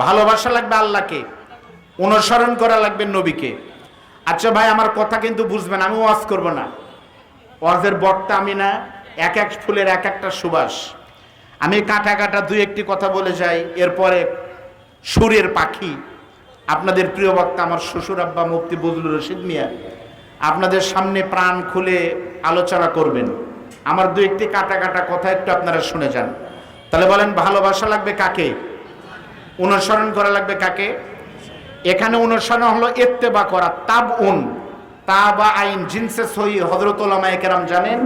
ভালোবাসা লাগবে আল্লাহকে, অনুসরণ করা লাগবে নবীকে। আচ্ছা ভাই, আমার কথা কিন্তু বুঝবেন, আমি ওয়াজ করব না, ওয়াজের বক্তা আমি না। এক এক ফুলের এক একটা সুবাস। আমি কাটা কাটা দুই একটি কথা বলে যাই, এরপরে সুরের পাখি আপনাদের প্রিয় বক্তা আমার শ্বশুর আব্বা মুফতি বজলুর রশিদ মিয়া আপনাদের সামনে প্রাণ খুলে আলোচনা করবেন। আমার দুই একটি কাটা কাটা কথা একটু আপনারা শুনে যান। তাহলে বলেন, ভালোবাসা লাগবে কাকে? অনুসরণ করা লাগবে কাকে? এখানে অনুসরণ হলো ইত্তেবা করা, তাবউন, তাবা আইন জিনসে সহি। হযরত উলামায়ে কেরাম জানেন,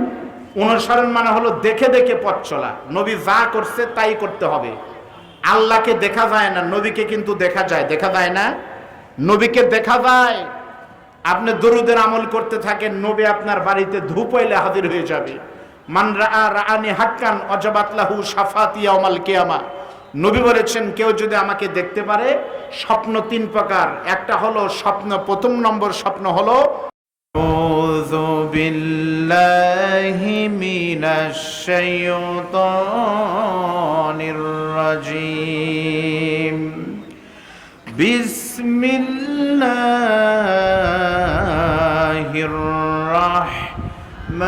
অনুসরণ মানে হলো দেখে দেখে পথ চলা। নবী যা করছে তাই করতে হবে। আল্লাহকে দেখা যায় না, নবীকে কিন্তু দেখা যায়। দেখা যায় না? নবীকে দেখা যায়। আপনি দরুদের আমল করতে থাকেন, নবী আপনার বাড়িতে ধূপ হইলে হাজির হয়ে যাবে। মান রাআ রাআনি হাক্কান ওয়াজাবাত লাহু শাফাতি ইয়াউমাল কিয়ামা। নবী বলেছেন, কেউ যদি আমাকে দেখতে পারে, স্বপ্ন তিন প্রকার। একটা হলো স্বপ্ন, প্রথম নম্বর স্বপ্ন হলো আউযু বিল্লাহি মিনাশ শাইতানির রাজীম, বিসমিল্লাহির রাহমানির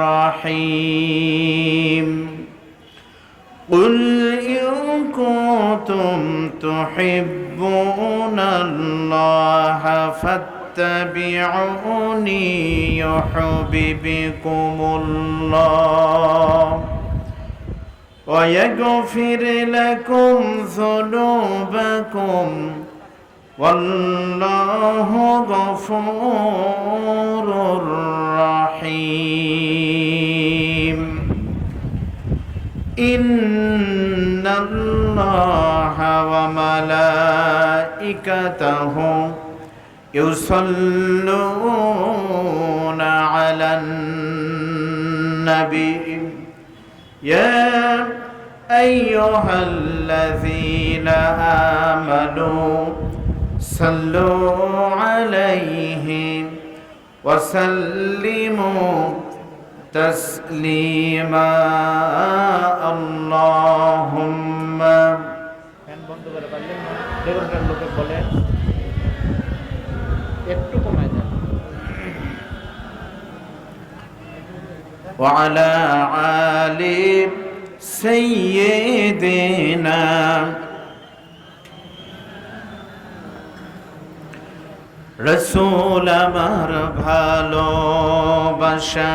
রাহিম। قل إن كنتم تحبون الله فاتبعوني يحببكم الله ويغفر لكم ذنوبكم والله غفور رحيم। إن الله وملائكته يصلون على النبي يا أيها الذين آمنوا صلوا عليه وسلموا تسليما اللهم বন্ধ করে পারলেন না, দেবতার লোকে বলেন একটু কমায় দেন। وعلى آل سيدنا রসূল আমার ভালোবাসা,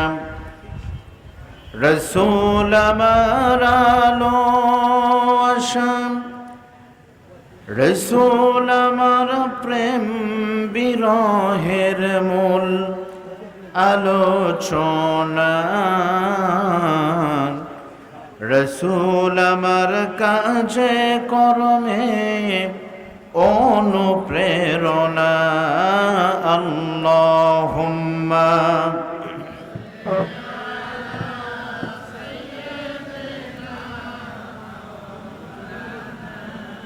রসূল আমার আলোআশা, রসূল আমার প্রেম বিরহের মূল আলোচনা, রসূল আমার কাজে কর্মে অনুপ্রেরণা। আল্লাহুম্মা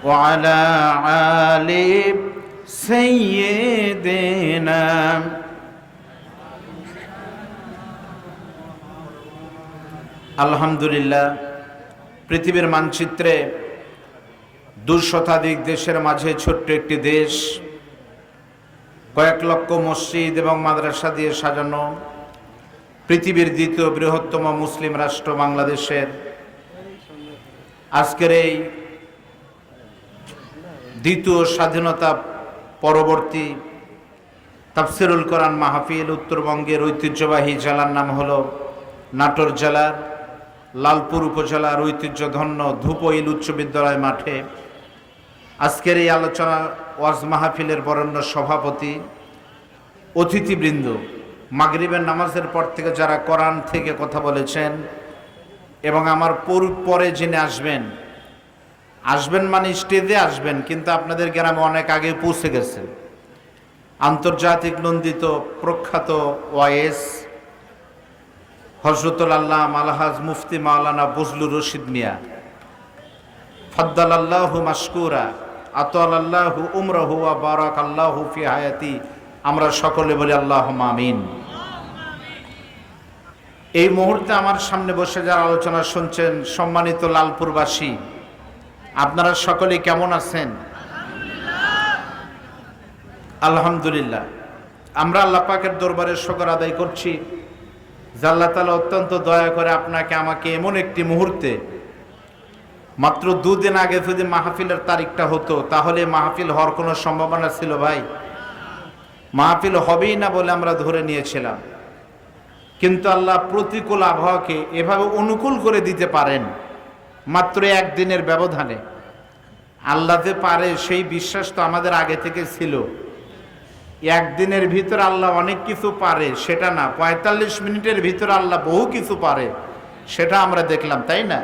وعلى آل سيدنا আলহামদুলিল্লাহ। পৃথিবীর মানচিত্রে 200 শতাধিক দেশের মাঝে ছোট্ট একটি দেশ, কয়েক লক্ষ মসজিদ এবং মাদ্রাসা দিয়ে সাজানো, পৃথিবীর দ্বিতীয় বৃহত্তম মুসলিম রাষ্ট্র বাংলাদেশের আজকের এই দ্বিতীয় স্বাধীনতা পরবর্তী তাফসিরুল কোরআন মাহফিল উত্তরবঙ্গের ঐতিহ্যবাহী জেলার নাম হলো নাটোর জেলার লালপুর উপজেলার ঐতিহ্যধন্য ধুপইল উচ্চ বিদ্যালয় মাঠে আজকের এই আলোচনা ওয়াজ মাহফিলের বরেণ্য সভাপতি, অতিথিবৃন্দ, মাগরিবের নামাজের পর থেকে যারা কোরআন থেকে কথা বলেছেন এবং আমার পরে যিনি আসবেন মানে স্টেজে আসবেন, কিন্তু আপনাদের গ্রামে অনেক আগে পৌঁছে গেছেন। আন্তর্জাতিক নন্দিত প্রখ্যাত ওয়াইএস হযরতুল আল্লাহ আলহাজ মুফতি মাওলানা বজলুর রশিদ মিয়া, ফাদ্দালাল্লাহু মাশকুরা আতালাল্লাহু উমরাহু ওয়া বারাকাল্লাহু ফি হায়াতি। আমরা সকলে বলি আল্লাহুম্মা আমিন। এই মুহূর্তে আমার সামনে বসে যারা আলোচনা শুনছেন, সম্মানিত লালপুরবাসী, আপনারা সকলে কেমন আছেন? আলহামদুলিল্লাহ। আমরা আল্লাহ পাকের দরবারে শুকর আদায় করছি যে আল্লাহ তাআলা অত্যন্ত দয়া করে আপনাকে আমাকে এমন একটি মুহূর্তে, মাত্র 2 দিন আগে যদি মাহফিলের তারিখটা হতো তাহলে মাহফিল হওয়ার কোনো সম্ভাবনা ছিল ভাই? মাহফিল হবেই না বলে আমরা ধরে নিয়েছিলাম, কিন্তু আল্লাহ প্রতিকূল আবহাওয়াকে এভাবে অনুকূল করে দিতে পারেন মাত্র 1 দিনের ব্যবধানে। আল্লাহ যে পারে সেই বিশ্বাস তো আমাদের আগে থেকে ছিল। 1 দিনের ভিতর আল্লাহ অনেক কিছু পারে সেটা না, 45 মিনিটের ভিতর আল্লাহ বহু কিছু পারে সেটা আমরা দেখলাম, তাই না?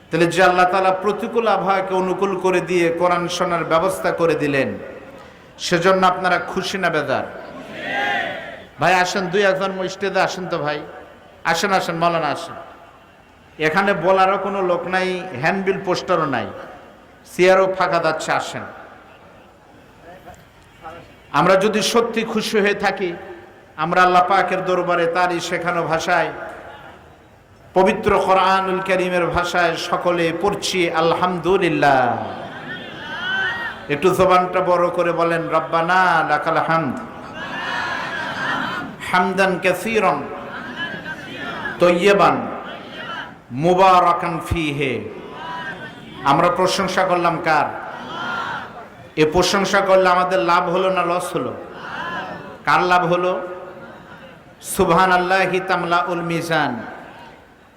তাহলে যে আল্লাহ তাআলা প্রতিকূল আবহাওয়াকে অনুকূল করে দিয়ে কোরআন শোনার ব্যবস্থা করে দিলেন, সেজন্য আপনারা খুশি না বেজার? ভাই আসেন, 2-1 স্টেজে আসেন তো ভাই, আসেন আসেন, মাওলানা আসেন। এখানে বলারও কোনো লোক নাই, হ্যান্ডবিল পোস্টারও নাই, চেয়ারও ফাঁকা যাচ্ছে, আসেন। আমরা যদি সত্যি খুশি হয়ে থাকি, আমরা আল্লাহ পাকের দরবারে তারই শেখানো ভাষায়, পবিত্র কোরআনুল কারীমের ভাষায় সকলে পড়ছি আলহামদুলিল্লাহ। একটু জবানটা বড় করে বলেন, রব্বানা লাকাল হামদ হামদান কাসীরান তাইয়্যিবান মুবারাকান ফীহি। আমরা প্রশংসা করলাম কার? এ প্রশংসা করলে আমাদের লাভ হলো না লস হলো? কার লাভ হলো? সুবহানাল্লাহি তামলাউল মিজান,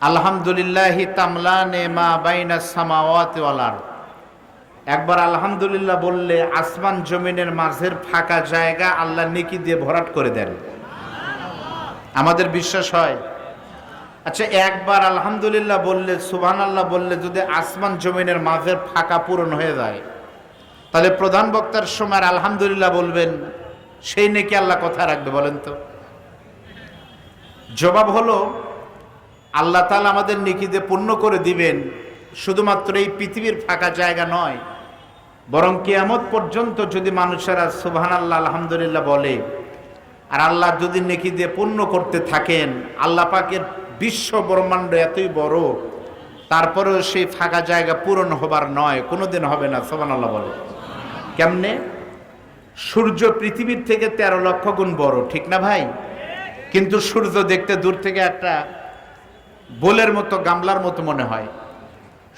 আলহামদুলিল্লাহি তামলানে মা বাইনাস সামাওয়াতি ওয়াল আরদ। একবার আলহামদুলিল্লাহ বললে আসমান জমিনের মাঝের ফাঁকা জায়গা আল্লাহ নেকি দিয়ে ভরাট করে দেন। আমাদের বিশ্বাস হয়। আচ্ছা, একবার আলহামদুলিল্লাহ বললে, সুবহানাল্লাহ বললে যদি আসমান জমিনের মাঝের ফাঁকা পূরণ হয়ে যায়, তাহলে প্রধান বক্তার সময় আলহামদুলিল্লাহ বলবেন, সেই নেকি আল্লাহ কোথায় রাখবে বলেন তো? জবাব হলো, আল্লাহ তাআলা আমাদের নেকি দিয়ে পূর্ণ করে দিবেন। শুধুমাত্র এই পৃথিবীর ফাঁকা জায়গা নয়, বরং কিয়ামত পর্যন্ত যদি মানুষেরা সুবহানাল্লাহ আলহামদুলিল্লাহ বলে, আর আল্লাহ যদি নেকি দিয়ে পূর্ণ করতে থাকেন, আল্লাহ পাকের বিশ্ব ব্রহ্মাণ্ড এতই বড়, তারপরেও সেই ফাঁকা জায়গা পূরণ হবার নয়, কোনোদিন হবে না। সুবহানাল্লাহ বলে। কেমনে? সূর্য পৃথিবীর থেকে 13 লক্ষ গুণ বড়, ঠিক না ভাই? কিন্তু সূর্য দেখতে দূর থেকে একটা বোলের মতো, গামলার মতো মনে হয়।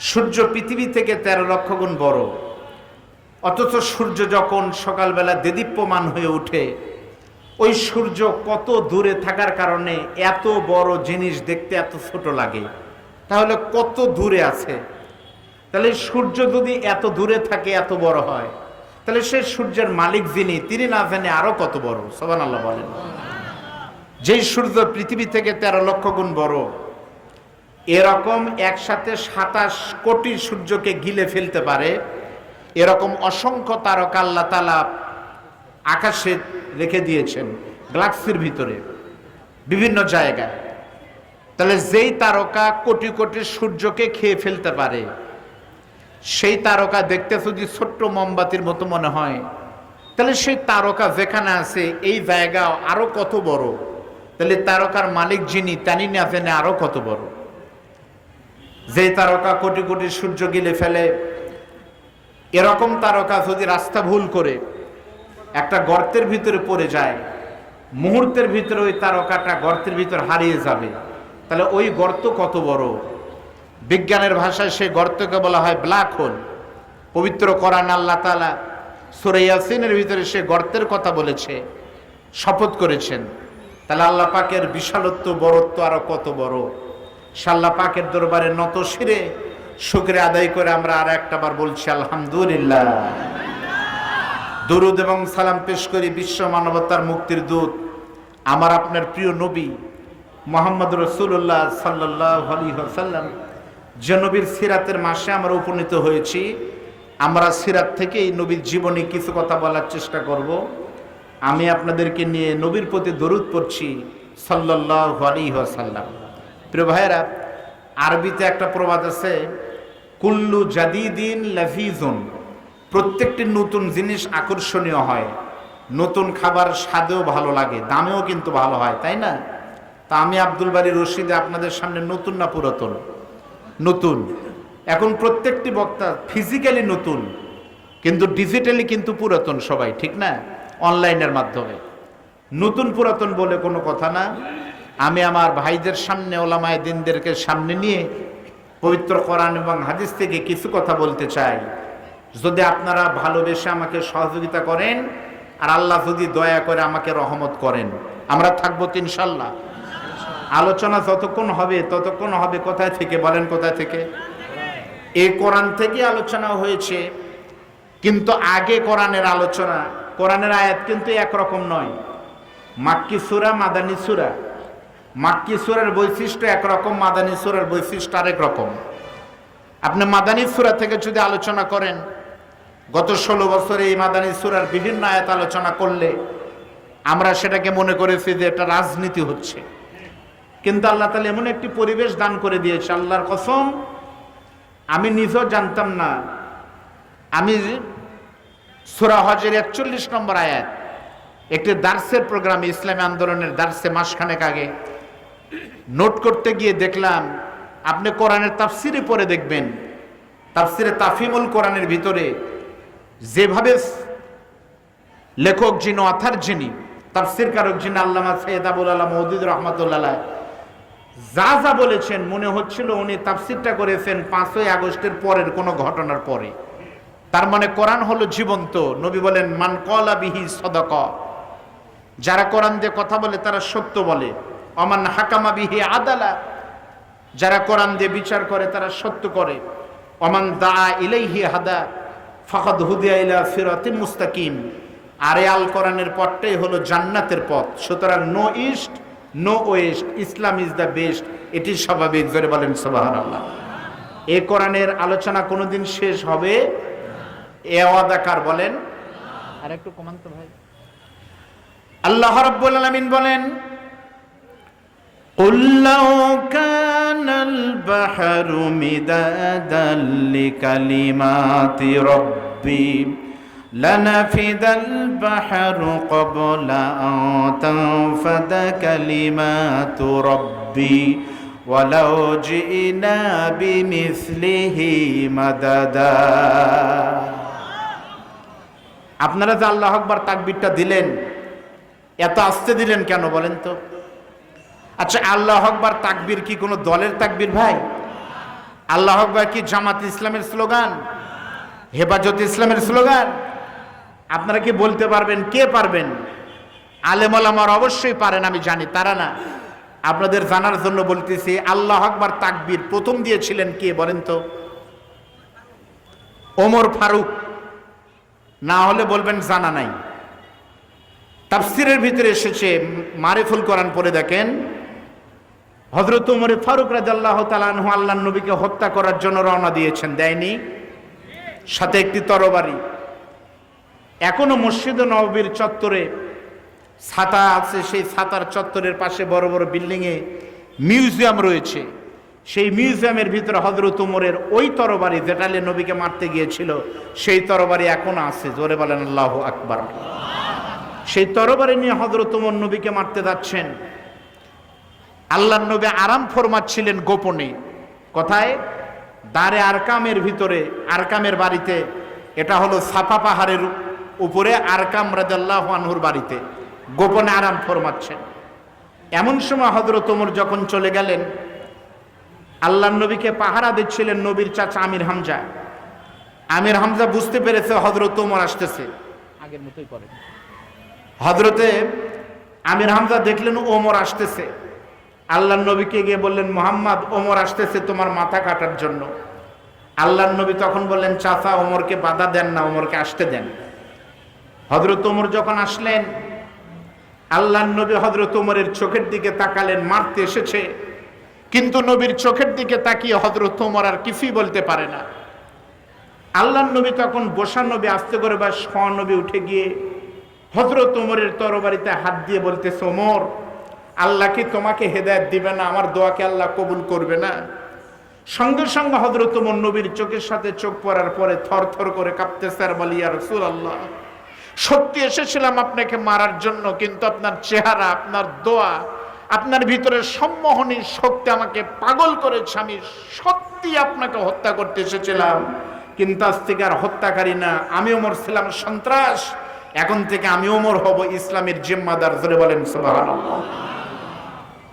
সূর্য পৃথিবী থেকে 13 লক্ষ গুণ বড়, অথচ সূর্য যখন সকালবেলা দেদীপ্যমান হয়ে ওঠে, ওই সূর্য কত দূরে থাকার কারণে এত বড় জিনিস দেখতে এত ছোট লাগে। তাহলে কত দূরে আছে? তাহলে সূর্য যদি এত দূরে থাকে, এত বড় হয়, তাহলে সেই সূর্যের মালিক যিনি, তিনি না জানে আরো কত বড়। সুবহানাল্লাহ বলেন। যেই সূর্য পৃথিবী থেকে 13 লক্ষ গুণ বড়, এরকম একসাথে 27 কোটি সূর্যকে গিলে ফেলতে পারে এরকম অসংখ্য তারকা আল্লাহ তাআলা আকাশে রেখে দিয়েছেন, গ্যালাক্সির ভিতরে বিভিন্ন জায়গায়। তাহলে যেই তারকা কোটি কোটি সূর্যকে খেয়ে ফেলতে পারে, সেই তারকা দেখতে যদি ছোট্ট মোমবাতির মতো মনে হয়, তাহলে সেই তারকা যেখানে আছে এই জায়গা আরো কত বড়। তাহলে তারকার মালিক যিনি, তিনি না জেনে আরো কত বড়। যেই তারকা কোটি কোটি সূর্য গিলে ফেলে, এরকম তারকা যদি রাস্তা ভুল করে একটা গর্তের ভিতরে পড়ে যায়, মুহূর্তের ভিতরে ওই তারকাটা গর্তের ভিতর হারিয়ে যাবে। তাহলে ওই গর্ত কত বড়? বিজ্ঞানের ভাষায় সেই গর্তকে বলা হয় ব্ল্যাক হোল। পবিত্র কোরআন আল্লাহ তাআলা সূরা ইয়াসিনের ভিতরে সে গর্তের কথা বলেছে, শপথ করেছেন। তাহলে আল্লাহ পাকের বিশালত্ব, বড়ত্ব আরো কত বড়। আল্লাহ পাকের দরবারে নত শিরে শুকরিয়া আদায় করে আমরা আর একটাবার বলছি আলহামদুলিল্লাহ। দরুদ এবং সালাম পেশ করি বিশ্ব মানবতার মুক্তির দূত, আমার আপনার প্রিয় নবী মুহাম্মদ রাসূলুল্লাহ সাল্লাল্লাহু আলাইহি ওয়াসাল্লাম, যে নবীর সিরাতের মাসে আমরা উপনীত হয়েছি। আমরা সিরাত থেকে এই নবীর জীবনে কিছু কথা বলার চেষ্টা করব। আমি আপনাদেরকে নিয়ে নবীর প্রতি দরুদ পড়ছি সাল্লাল্লাহু আলাইহি ওয়াসাল্লাম। প্রিয় ভাইয়েরা, আরবিতে একটা প্রবাদ আছে, কুল্লু জাদিদিন লাযীজুন, প্রত্যেকটি নতুন জিনিস আকর্ষণীয় হয়, নতুন খাবার স্বাদেও ভালো লাগে, দামেও কিন্তু ভালো হয়, তাই না? তা আমি আব্দুল বারী রশিদে আপনাদের সামনে নতুন না পুরাতন? নতুন। এখন প্রত্যেকটি বক্তা ফিজিক্যালি নতুন, কিন্তু ডিজিটালি কিন্তু পুরাতন সবাই, ঠিক না? অনলাইনের মাধ্যমে নতুন পুরাতন বলে কোনো কথা না। আমি আমার ভাইদের সামনে, ওলামায়ে দ্বীনদেরকে সামনে নিয়ে পবিত্র কোরআন এবং হাদিস থেকে কিছু কথা বলতে চাই। যদি আপনারা ভালোবেসে আমাকে সহযোগিতা করেন, আর আল্লাহ যদি দয়া করে আমাকে রহমত করেন, আমরা থাকবো তো ইনশাল্লাহ। আলোচনা যতক্ষণ হবে ততক্ষণ হবে কোথায় থেকে বলেন? কোথায় থেকে? এই কোরআন থেকে আলোচনা হয়েছে, কিন্তু আগে কোরআনের আলোচনা, কোরআনের আয়াত কিন্তু একরকম নয়। মাক্কি সূরা, মাদানী সূরা। মাক্কি সূরার বৈশিষ্ট্য একরকম, মাদানী সূরার বৈশিষ্ট্য আরেক রকম। আপনি মাদানী সূরা থেকে যদি আলোচনা করেন, গত 16 বছরে এই মাদানী সূরার বিভিন্ন আয়াত আলোচনা করলে আমরা সেটাকে মনে করেছি যে এটা রাজনীতি হচ্ছে, কিন্তু আল্লাহ তাআলা এমন একটি পরিবেশ দান করে দিয়েছে, আল্লাহর কসম আমি নিজেও জানতাম না। আমি সূরা হজের 41 নম্বর আয়াত একটি দার্সের প্রোগ্রামে, ইসলামী আন্দোলনের দার্সে মাসখানেক আগে নোট করতে গিয়ে দেখলাম, আপনি কোরআনের তাফসিরে পড়ে দেখবেন, তাফসিরে তাফহিমুল কোরআনের ভিতরে যেভাবে লেখক যিনি, অথার যিনি, তাফসির কারক যিনি আল্লামা সৈয়দ আবুল আলা মওদুদ রহমাতুল্লাহ যা যা বলেছেন, মনে হচ্ছিল উনি তাফসিরটা করেছেন 5ই আগস্টের পরের কোনো ঘটনার পরে। তার মানে কোরআন হলো জীবন্ত। নবী বলেন, মান ক্বালা বিহি সাদাকা, যারা কোরআন দিয়ে কথা বলে তারা সত্য বলে। অমান হাকামা বিহি আদালা, যারা কোরআন দিয়ে বিচার করে তারা সত্য করে। অমান দা ইলাইহি হাদা ফাকাদ হুদিয়া ইলা সিরাতিন মুস্তাকিম। আর এই আল কোরআনের পথটাই হলো জান্নাতের পথ। সুতরাং no east no west, Islam is the best, এটি স্বাভাবিক। জোরে বলেন সুবহানাল্লাহ। এই কোরআনের আলোচনা কোনোদিন শেষ হবে, এ ওয়াদাকার বলেন। আর একটু কমান তো ভাই। আল্লাহ রাব্বুল আলামিন বলেন, قُلْ لَوْ كَانَ الْبَحْرُ مِدَادًا لِكَلِمَاتِ رَبِّي لَنَفِدَ الْبَحْرُ قَبْلَ أَن تَنفَدَ كَلِمَاتُ رَبِّي وَلَوْ جِئْنَا بِمِثْلِهِ مَدَدًا। আপনারা যে আল্লাহু আকবার তাকবীরটা দিলেন, এত আস্তে দিলেন কেন বলেন তো? আচ্ছা, আল্লাহু আকবার তাকবীর কি কোনো দলের তাকবীর ভাই? আল্লাহু আকবার কি জামাত ইসলামের স্লোগান, হেফাজত ইসলামের স্লোগান? আপনারা কি বলতে পারবেন? কে পারবেন? আলেম ওলামারা অবশ্যই পারেন, আমি জানি, তারা না। আপনাদের জানার জন্য বলতেছি, আল্লাহু আকবার তাকবীর প্রথম দিয়েছিলেন কে বলেন তো? ওমর ফারুক। না হলে বলবেন জানা নাই। তাফসিরের ভিতরে এসেছে, মারিফুল কোরআন পড়ে দেখেন, হযরত ওমর ফারুক রাদিয়াল্লাহু তাআলা আনহু আল্লাহর নবীকে হত্যা করার জন্য রওনা দিয়েছেন, দেয়নি? সাথে একটি তরবারি। এখনো মসজিদে নববীর চত্বরে ছাতা আছে, সেই ছাতার চত্বরের পাশে বড় বড় বিল্ডিংয়ে মিউজিয়াম রয়েছে। সেই মিউজিয়ামের ভিতরে হযরত ওমরের ওই তরবারি যেটা নবীকে মারতে গিয়েছিল, সেই তরবারি এখনো আছে। জোরে বলেন আল্লাহু আকবার। সেই তরবারি নিয়ে হযরত ওমর নবীকে মারতে যাচ্ছেন। আল্লাহর নবী আরাম ফরমাচ্ছিলেন গোপনে। কোথায়? দারে আরকামের ভিতরে, আরকামের বাড়িতে। এটা হলো সাফা পাহাড়ের উপরে আরকাম রাদিয়াল্লাহু আনহুর বাড়িতে গোপনে আরাম ফরমাচ্ছেন। এমন সময় হযরত ওমর যখন চলে গেলেন, আল্লাহর নবীকে পাহারা দিচ্ছিলেন নবীর চাচা আমির হামজা। আমির হামজা বুঝতে পেরেছে হযরত ওমর আসতেছে। আগের মতোই করে। হযরতে আমির হামজা দেখলেন ওমর আসতেছে, আল্লাহর নবীকে গিয়ে বললেন, মুহাম্মদ, ওমর আসতেছে তোমার মাথা কাটার জন্য। আল্লাহর নবী তখন বললেন, চাচা ওমরকে বাধা দেন না, ওমরকে আসতে দেন। হযরত ওমর যখন আসলেন, আল্লাহর নবী হযরত ওমরের চোখের দিকে তাকালেন, মারতে এসেছে, কিন্তু নবীর চোখের দিকে তাকিয়ে হযরত ওমর আর কিছুই বলতে পারে না। আল্লাহর নবী তখন বসা নবী আস্তে করে বা শোয়া নবী উঠে গিয়ে হযরত ওমরের তরবারিতে হাত দিয়ে বলতেছে, ওমর, আল্লাহ কি তোমাকে হেদায়েত দিবে না? আমার দোয়াকে আল্লাহ কবুল করবে না? সঙ্গে সঙ্গে হযরত ওমর নবীর চোখের সাথে চোখ পড়ার পরে থর থর করে কাঁপতেছে আর বলি, ইয়া রাসূলুল্লাহ, সত্যি এসেছিলাম আপনাকে মারার জন্য, কিন্তু আপনার চেহারা, আপনার দোয়া, আপনার ভিতরে সম্মোহনী শক্তি আমাকে পাগল করেছে। আমি সত্য সত্যি আপনাকে হত্যা করতে এসেছিলাম, কিন্তু আজ থেকে আর হত্যাকারী না, আমি ওমর ছিলাম সন্ত্রাস, এখন থেকে আমি ওমর হব ইসলামের জিম্মাদার। ধরে বলেন সুবহানাল্লাহ।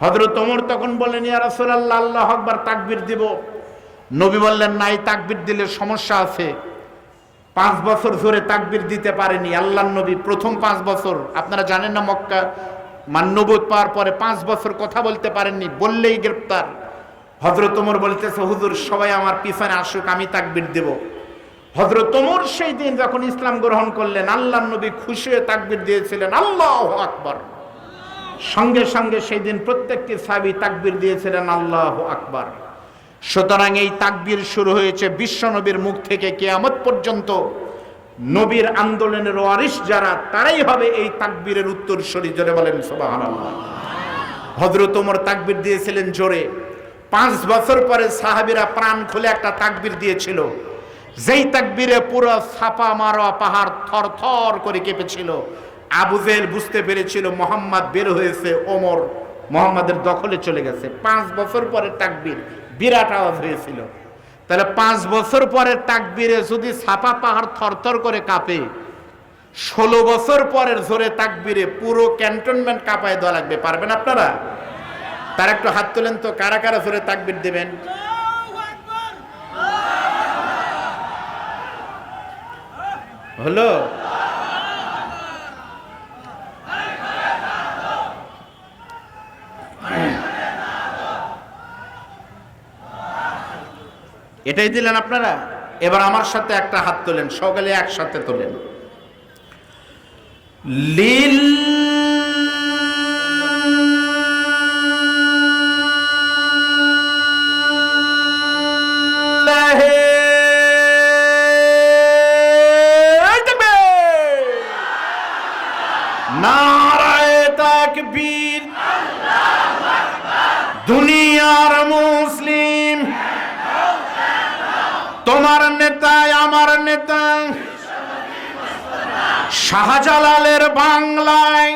হযরত ওমর তখন বললেন, ইয়া রাসূলুল্লাহ, আল্লাহু আকবার, তাকবীর দিব। নবী বললেন, নাই, তাকবীর দিলে সমস্যা আছে। 5 বছর ধরে তাকবীর দিতে পারেনি আল্লাহর নবী। প্রথম 5 বছর, আপনারা জানেন না, মক্কা নবুয়ত পাওয়ার পরে 5 বছর কথা বলতে পারেননি, বললেই গ্রেফতার। হযরত ওমর বলতেছে, হুজুর সবাই আমার পিছনে আসুক, আমি তাকবীর দেব। হযরত ওমর সেই দিন যখন ইসলাম গ্রহণ করলেন, আল্লাহর নবী খুশি হয়ে তাকবীর দিয়েছিলেন, আল্লাহু আকবার। সঙ্গে সঙ্গে সেই দিন প্রত্যেকটি সাহাবী তাকবীর দিয়েছিলেন, আল্লাহু আকবার। সুতরাং এই তাকবীর শুরু হয়েছে বিশ্ব নবীর মুখ থেকে কিয়ামত পর্যন্ত। নবীর আন্দোলনের ওয়ারিস যারা, তারাই হবে এই তাকবীরের উত্তরসূরি। জোরে বলেন সুবহানাল্লাহ। হযরত ওমর তাকবীর দিয়েছিলেন জোরে। 5 বছর পরে সাহাবীরা প্রাণ খুলে একটা তাকবীর দিয়েছিল, যেই তাকবীরে পুরো ছাপা মারা পাহাড় থরথর করে কেঁপেছিল। আবু জেহেল বুঝতে পেরেছিল মুহাম্মদ বের হয়েছে, ওমর মুহাম্মাদের দখলে চলে গেছে। 5 বছর পরে তাকবীর, বিরাট আওয়াজ হয়েছিল। তাহলে 5 বছর পরের তাকবীরে যদি ছাপা পাহাড় থরথর করে কাঁপে, 16 বছর পরের জোরে তাকবীরে পুরো ক্যান্টনমেন্ট কাঁপায় দেওয়া লাগবে। পারবেন আপনারা? তার একটু হাত তোলেন তো, কারা কারা জোরে তাকবীর দেবেন? হলো? এটাই দিলেন আপনারা। এবার আমার সাথে একটা হাত তোলেন, সকলে একসাথে তোলেন। লিল্লাহি তাকবীর, নারায়ে তাকবীর। দুনিয়ার মুসলিম, তোমার নেতা আমার নেতা, শাহজালালের বাংলায়।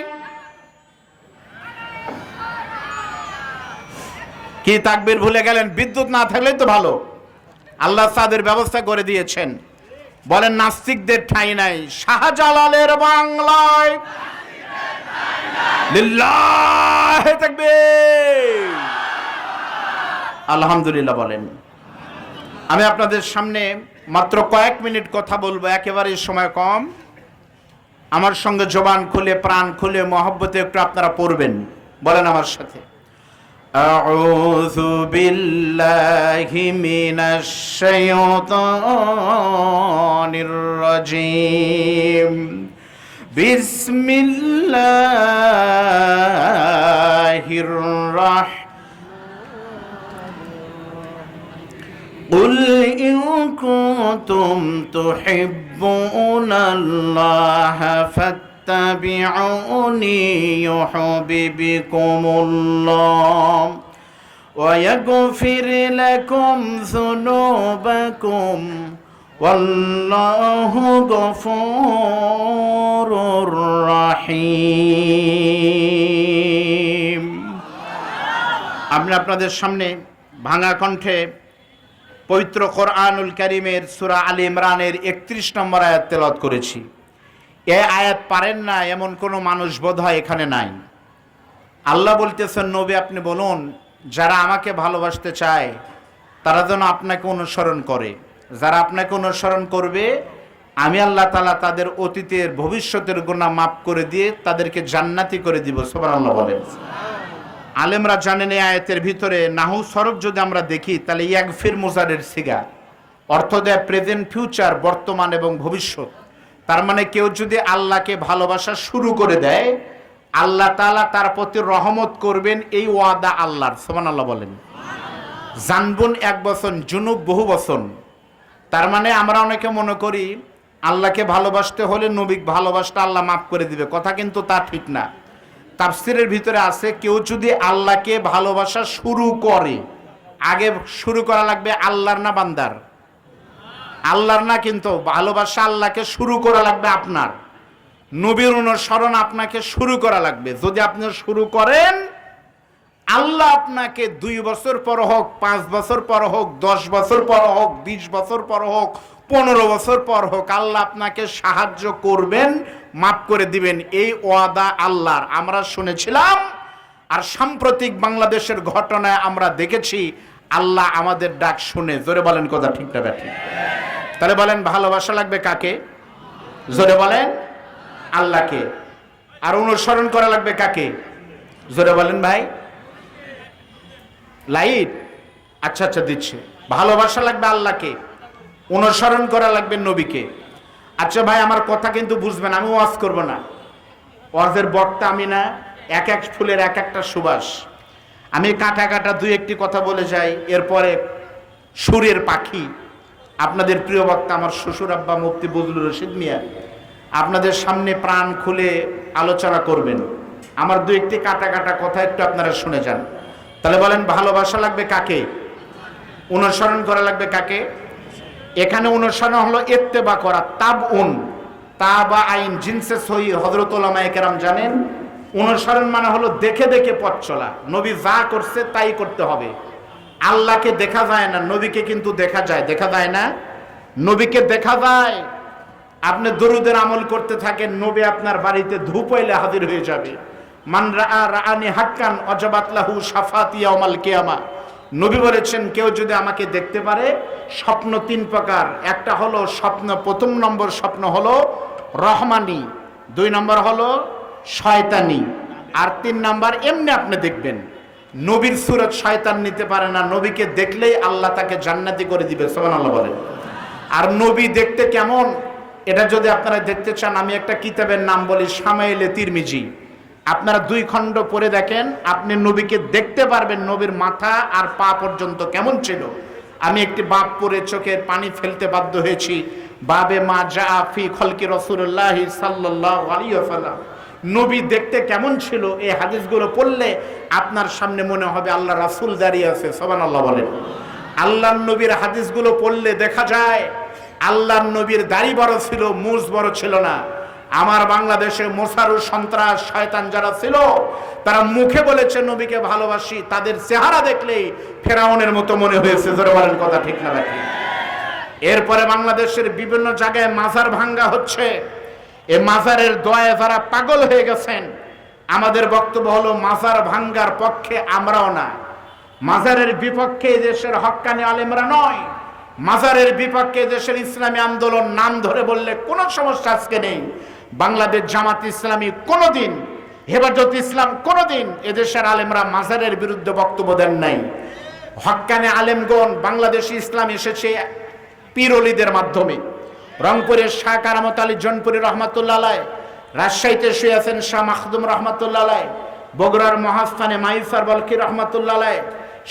কি তাকবীর ভুলে গেলেন? বিদ্যুৎ না থাকলেই তো ভালো, আল্লাহ ছাদের ব্যবস্থা করে দিয়েছেন। বলেন, নাস্তিকদের ঠাঁই নাই শাহজালালের বাংলায়। লিল্লাহি তাকবীর। আলহামদুলিল্লাহ বলেন। আমি আপনাদের সামনে মাত্র কয়েক মিনিট কথা বলবো, একেবারে সময় কম। আমার সঙ্গে জবান খুলে, প্রাণ খুলে, মহব্বতে একটু আপনারা পড়বেন। বলেন আমার সাথে, আউযু বিল্লাহি মিনাশ শাইতানির রাজীম, বিসমিল্লাহির রাহমানির قل إن كنتم تحبون الله فاتبعوني يحببكم الله ويغفر لكم ذنوبكم والله غفور رحيم। আমি আপনাদের সামনে ভাঙা কণ্ঠে পবিত্র কোরআনুল কারীমের সূরা আলে ইমরানের 31 নম্বর আয়াত তেলাওয়াত করেছি। এই আয়াত পারেন না এমন কোনো মানুষ বোধহয় এখানে নাই। আল্লাহ বলতেছেন, নবী আপনি বলুন, যারা আমাকে ভালোবাসতে চায় তারা যেন আপনাকে অনুসরণ করে। যারা আপনাকে অনুসরণ করবে, আমি আল্লাহ তাআলা তাদের অতীতের ভবিষ্যতের গুনাহ মাফ করে দিয়ে তাদেরকে জান্নাতি করে দিব। সুবহানাল্লাহ বলেন। আলেমরা জানেন এই আয়াতের ভিতরে নাহু সরফ যদি আমরা দেখি, তাহলে ইয়াগফির মুজারের সিগা, অর্থ দেয় প্রেজেন্ট, ফিউচার, বর্তমান এবং ভবিষ্যৎ। তার মানে কেউ যদি আল্লাহকে ভালোবাসা শুরু করে দেয়, আল্লাহ তাআলা তার প্রতি রহমত করবেন, এই ওয়াদা আল্লাহর। সুবহানাল্লাহ বলেন। জানবুন 1 বছর, জুনুব বহু বছর। তার মানে আমরা অনেকে মনে করি আল্লাহকে ভালোবাসতে হলে নবীকে ভালোবাসতে আল্লাহ মাফ করে দিবে, কথা কিন্তু তা ঠিক না। তাফসীরের ভিতরে আছে, কেউ যদি আল্লাহকে ভালোবাসা শুরু করে, আগে শুরু করা লাগবে আল্লাহর না বান্দার? আল্লাহর না, কিন্তু ভালোবাসা আল্লাহকে শুরু করা লাগবে আপনার। নবীর অনুসরণ আপনাকে শুরু করা লাগবে। যদি আপনি শুরু করেন, আল্লাহ আপনাকে 2 বছর পর হোক, 5 বছর পর হোক, 10 বছর পর হোক, 20 বছর পর হোক, 15 বছর পর হোক, আল্লাহ আপনাকে সাহায্য করবেন, মাফ করে দিবেন, এই ওয়াদা আল্লাহর আমরা শুনেছিলাম। আর সাম্প্রতিক বাংলাদেশের ঘটনায় আমরা দেখেছি আল্লাহ আমাদের ডাক শুনে। জোরে বলেন কথা ঠিক না ব্যাঠিক? তাহলে বলেন ভালোবাসা লাগবে কাকে? জোরে বলেন আল্লাহকে। আর অনুসরণ করা লাগবে কাকে? জোরে বলেন ভাই। লাইট আচ্ছা আচ্ছা দিচ্ছে। ভালোবাসা লাগবে আল্লাহকে, অনুসরণ করা লাগবে নবীকে। আচ্ছা ভাই আমার কথা কিন্তু বুঝবেন, আমি ওয়াজ করব না, ওয়াজের বক্তা আমি না, এক এক ফুলের এক একটা সুবাস। আমি কাটা কাটা 2-1টি কথা বলে যাই, এরপরে সুরের পাখি আপনাদের প্রিয় বক্তা আমার শ্বশুর আব্বা মুফতি বজলুর রশিদ মিয়া আপনাদের সামনে প্রাণ খুলে আলোচনা করবেন। আমার 2-1টি কাটা কাটা কথা একটু আপনারা শুনে যান। তাহলে বলেন ভালোবাসা লাগবে কাকে? অনুসরণ করা লাগবে কাকে? এখানে অনুসরণ হলো ইত্তেবা করা, তাবউন, তাবা আইন জিনসে সহি। হযরত উলামায়ে কেরাম জানেন অনুসরণ মানে হলো দেখে দেখে পথ চলা। নবী যা করছে তাই করতে হবে। আল্লাহকে দেখা যায় না, নবীকে কিন্তু দেখা যায়। দেখা যায় না? নবীকে দেখা যায়। আপনি দরুদের আমল করতে থাকেন, নবী আপনার বাড়িতে ধূপ হইলে হাজির হয়ে যাবে। মান রাআ রাআনি হাক্কান ওয়াজাবাত লাহু শাফাতি ইয়াউমাল কিয়ামা। নবী বলেছেন কেউ যদি আমাকে দেখতে পারে, স্বপ্ন 3 প্রকার। একটা হলো স্বপ্ন, 1 নম্বর স্বপ্ন হলো রহমানি, 2 নম্বর হলো শয়তানি, আর 3 নম্বর এমনি আপনি দেখবেন। নবীর সুরত শয়তান নিতে পারে না, নবীকে দেখলেই আল্লাহ তাকে জান্নাতি করে দিবে। সুবহানাল্লাহ বলেন। আর নবী দেখতে কেমন এটা যদি আপনারা দেখতে চান, আমি একটা কিতাবের নাম বলি, শামাইলে তিরমিজি। আপনারা 2 খণ্ড পড়ে দেখেন, আপনি নবীকে দেখতে পারবেন নবীর মাথা আর পা পর্যন্ত কেমন ছিল। আমি একটি বাব পড়ে চোখের পানি ফেলতে বাধ্য হয়েছি। বাবে মা জাআ ফি খলকি রাসূলুল্লাহ সাল্লাল্লাহু আলাইহি ওয়াসাল্লাম, নবী দেখতে কেমন ছিল। এই হাদিসগুলো পড়লে আপনার সামনে মনে হবে আল্লাহ রাসূল দাঁড়িয়ে আছে। সুবহানাল্লাহ বলেন। আল্লাহর নবীর হাদিসগুলো পড়লে দেখা যায় আল্লাহর নবীর দাড়ি বড় ছিল, মুজ বড় ছিল না। আমার বাংলাদেশে মোসারু সন্ত্রাস শয়তান যারা ছিল, তারা মুখে বলেছে নবীকে ভালোবাসি, তাদের চেহারা দেখলেই ফেরাউনের মতো মনে হয়েছে। জোরে বলেন কথা ঠিক না নাকি? এরপরে বাংলাদেশের বিভিন্ন জায়গায় মাজার ভাঙ্গা হচ্ছে। এই মাজারের দোয়ায় যারা পাগল হয়ে গেছেন, আমাদের বক্তব্য হলো মাজার ভাঙ্গার পক্ষে আমরাও না, মাজারের বিপক্ষে দেশের হক্কানি আলেমরা নয়, মাজারের বিপক্ষে দেশের ইসলামী আন্দোলন নাম ধরে বললে কোনো সমস্যা আজকে নেই। বাংলাদেশ জামাত ইসলামী কোনোদিন, হেফাজত ইসলাম কোনোদিন এদেশের আলেমরা মাজারের বিরুদ্ধে বক্তব্য দেন নাই। হক্কানি আলেমগণ বাংলাদেশে ইসলাম এসেছে পীর ওলিদের মাধ্যমে। রংপুরের শাহ কারামত আলী জনপুরি রহমাতুল্লাহ আলাইহ, রাজশাহীতে শুয়ে আছেন শাহ মাখদুম রহমাতুল্লাহ আলাইহ, বগুড়ার মহাস্থানে মাইসার বলকি রহমাতুল্লাহ আলাইহ,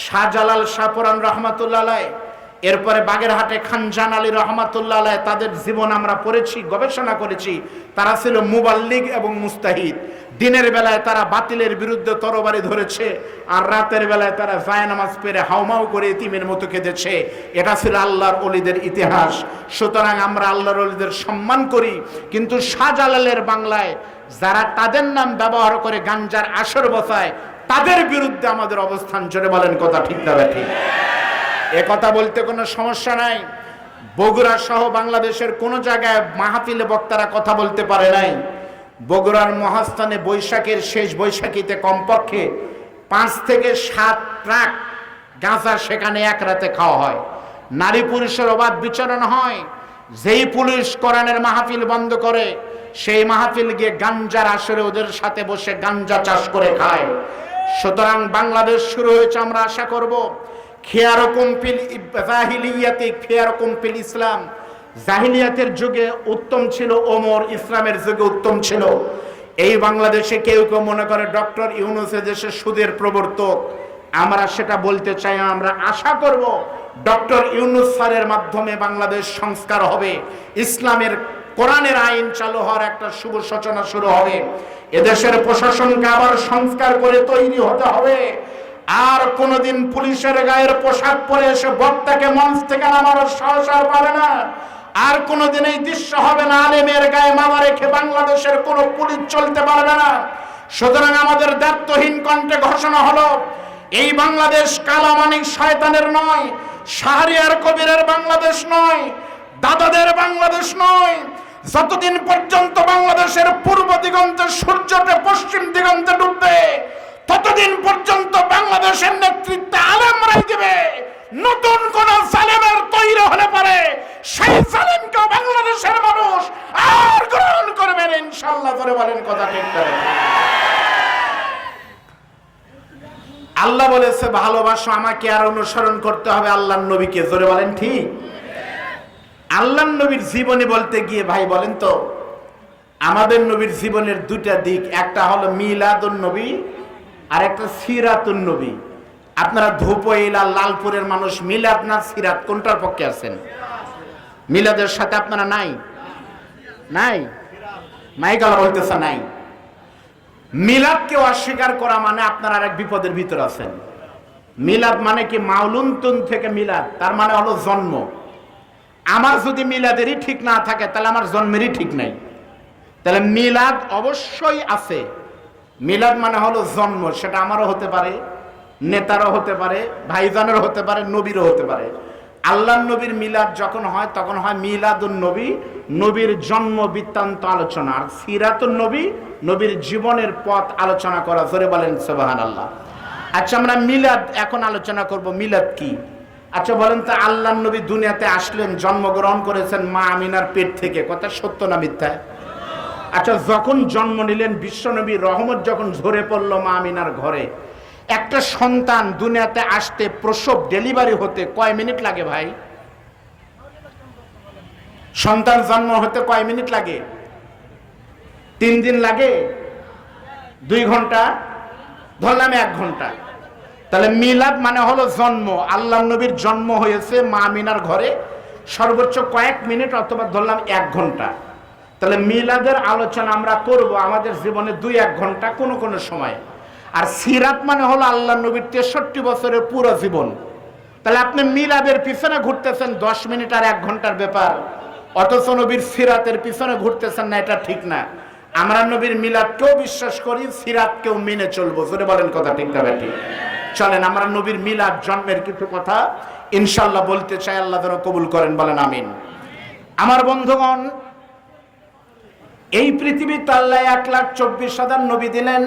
শাহজালাল শাহপুরান রহমাতুল্লাহ আলাইহ, এরপরে বাগেরহাটে খানজান আলী রহমাতুল্লাহ আলাইহ। তাদের জীবন আমরা পড়েছি, গবেষণা করেছি। তারা ছিল মুবাল্লিগ এবং মুস্তাহিদ। দিনের বেলায় তারা বাতিলের বিরুদ্ধে তরবারি ধরেছে, আর রাতের বেলায় তারা জায়নামাজ পেরে হাউমাউ করে এতিমের মতো কেঁদেছে। এটা ছিল আল্লাহর ওলিদের ইতিহাস। সুতরাং আমরা আল্লাহর ওলিদের সম্মান করি, কিন্তু শাহজালালের বাংলায় যারা তাদের নাম ব্যবহার করে গাঞ্জার আসর বসায়, তাদের বিরুদ্ধে আমাদের অবস্থান। জোরে বলেন কথা ঠিক না ঠিক? এ কথা বলতে কোনো সমস্যা নাই। বগুড়া সহ বাংলাদেশের কোন জায়গায় মাহফিলে বক্তারা কথা বলতে পারে নাই। বগুড়ার মহাস্থানে বৈশাখের শেষ বৈশাখীতে কমপক্ষে 5 থেকে 7 ট্রাক গাঁজা সেখানে এক রাতে খাওয়া হয়। নারী পুরুষের অবাধ বিচরণ হয়। যেই পুলিশ কোরআনের মাহফিল বন্ধ করে, সেই মাহফিল গিয়ে গাঞ্জার আসরে ওদের সাথে বসে গাঞ্জা চাষ করে খায়। সুতরাং বাংলাদেশ শুরু হয়েছে, আমরা আশা করব খিয়ারকুম ফিল জাহিলিয়াতি খিয়ারকুম ফিল ইসলাম। জাহিলিয়াতের যুগে উত্তম ছিল ওমর, ইসলামের যুগে উত্তম ছিল। এই বাংলাদেশে কেউ কেউ মনে করে ডক্টর ইউনূস দেশের সুদের প্রবর্তক। আমরা সেটা বলতে চাই, আমরা আশা করব ডক্টর ইউনূস স্যারের মাধ্যমে বাংলাদেশ সংস্কার হবে, ইসলামের কোরআনের আইন চালু হওয়ার একটা শুভ সূচনা শুরু হবে। এদেশের প্রশাসনকে আবার সংস্কার করে তৈরি হতে হবে। আর কোনদিন পুলিশের গায়ের পোশাক পরে এসে বক্তাকে মঞ্চ থেকে নামানোর সাহস আর পাবে না। আর কোনদিন এই দৃশ্য হবে না, আলেমের গায়ে মামা রেখে বাংলাদেশের কোনো পুলিশ চলতে পারবে না। সুতরাং আমাদের দায়িত্বহীন কণ্ঠে ঘোষণা হলো, এই বাংলাদেশ কালামানিক শয়তানের নয়, শাহরিয়ার কবিরের বাংলাদেশ নয়, দাদাদের বাংলাদেশ নয়। যতদিন পর্যন্ত বাংলাদেশের পূর্ব দিগন্তে সূর্যটা পশ্চিম দিগন্তে ডুববে, ততদিন পর্যন্ত বাংলাদেশের নেতৃত্বে আলেমরাই দিবে। নতুন কোন জালেমের তৈরি হলে পারে সেই জালেমকে বাংলাদেশের মানুষ আর গ্রহণ করবেন ইনশাআল্লাহ। করে বলেন কথা ঠিক করে। আল্লাহ বলেছে ভালোবাসো আমাকে আর অনুসরণ করতে হবে আল্লাহর নবীকে। জোরে বলেন ঠিক। আল্লাহর নবীর জীবনী বলতে গিয়ে ভাই বলেন তো, আমাদের নবীর জীবনের দুটা দিক, একটা হলো মিলাদুন নবী আর একটা সিরাতুন নবী। আপনারা ধুপইলা লালপুরের মানুষ মিলাদ না সিরাত কোনটার পক্ষে আছেন? মিলাদের সাথে আপনারা নাই নাই মাইকাল বলতেছে নাই। মিলাদকে অস্বীকার করা মানে আপনারা এক বিপদের ভিতর আছেন। মিলাদ মানে কি? মাউলুনতুন থেকে মিলাদ, তার মানে হলো জন্ম। আমার যদি মিলাদেরই ঠিক না থাকে তাহলে আমার জন্মেরই ঠিক নাই। তাহলে মিলাদ অবশ্যই আছে। মিলাদ মানে হলো জন্ম, সেটা আমারও হতে পারে, নেতারও হতে পারে, ভাইজানেরও হতে পারে, নবীরও হতে পারে। আল্লাহর নবীর মিলাদ যখন হয় তখন হয় মিলাদুন নবী, নবীর জন্ম বৃত্তান্ত আলোচনা। আর সিরাতুন নবী, নবীর জীবনের পথ আলোচনা করা। জোরে বলেন সুবহানাল্লাহ। আচ্ছা, আমরা মিলাদ এখন আলোচনা করব। মিলাদ কি? আচ্ছা বলেন তো, আল্লাহর নবী দুনিয়াতে আসলেন, জন্মগ্রহণ করেছেন মা আমিনার পেট থেকে, কথা সত্য না মিথ্যা? আচ্ছা, যখন জন্ম নিলেন বিশ্বনবী রহমত যখন ঝরে পড়লো মা আমিনার ঘরে, একটা সন্তান দুনিয়াতে আসতে, প্রসব ডেলিভারি হতে কয় মিনিট লাগে ভাই? সন্তান জন্ম হতে কয় মিনিট লাগে? 3 দিন লাগে? 2 ঘন্টা? ধরলাম 1 ঘন্টা। তাহলে মিলাদ মানে হলো জন্ম। আল্লাহর নবীর জন্ম হয়েছে মা আমিনার ঘরে, সর্বোচ্চ কয়েক মিনিট অথবা ধরলাম 1 ঘন্টা। তাহলে মিলাদের আলোচনা আমরা করব আমাদের জীবনে 2-1 ঘন্টা কোনো কোনো সময়। আর সিরাত মানে হলো আল্লাহর নবীর 63 বছরের পুরো জীবন। তাহলে আপনি মিলাদের পিছনে ঘুরতেছেন 10 মিনিট আর 1 ঘন্টার ব্যাপার, অথচ নবীর সিরাতের পিছনে ঘুরতেছেন না, এটা ঠিক না। আমরা নবীর মিলাদকেও বিশ্বাস করি, সিরাতকেও মেনে চলবো। জোরে বলেন কথা ঠিক না ঠিক? চলেন আমরা নবীর মিলাদ জন্মের কিছু কথা ইনশাআল্লাহ বলতে চাই, আল্লাহ যেন কবুল করেন, বলেন আমিন। আমার বন্ধুগণ, এই পৃথিবীতে আল্লাহ 1,24,000 নবী দিলেন।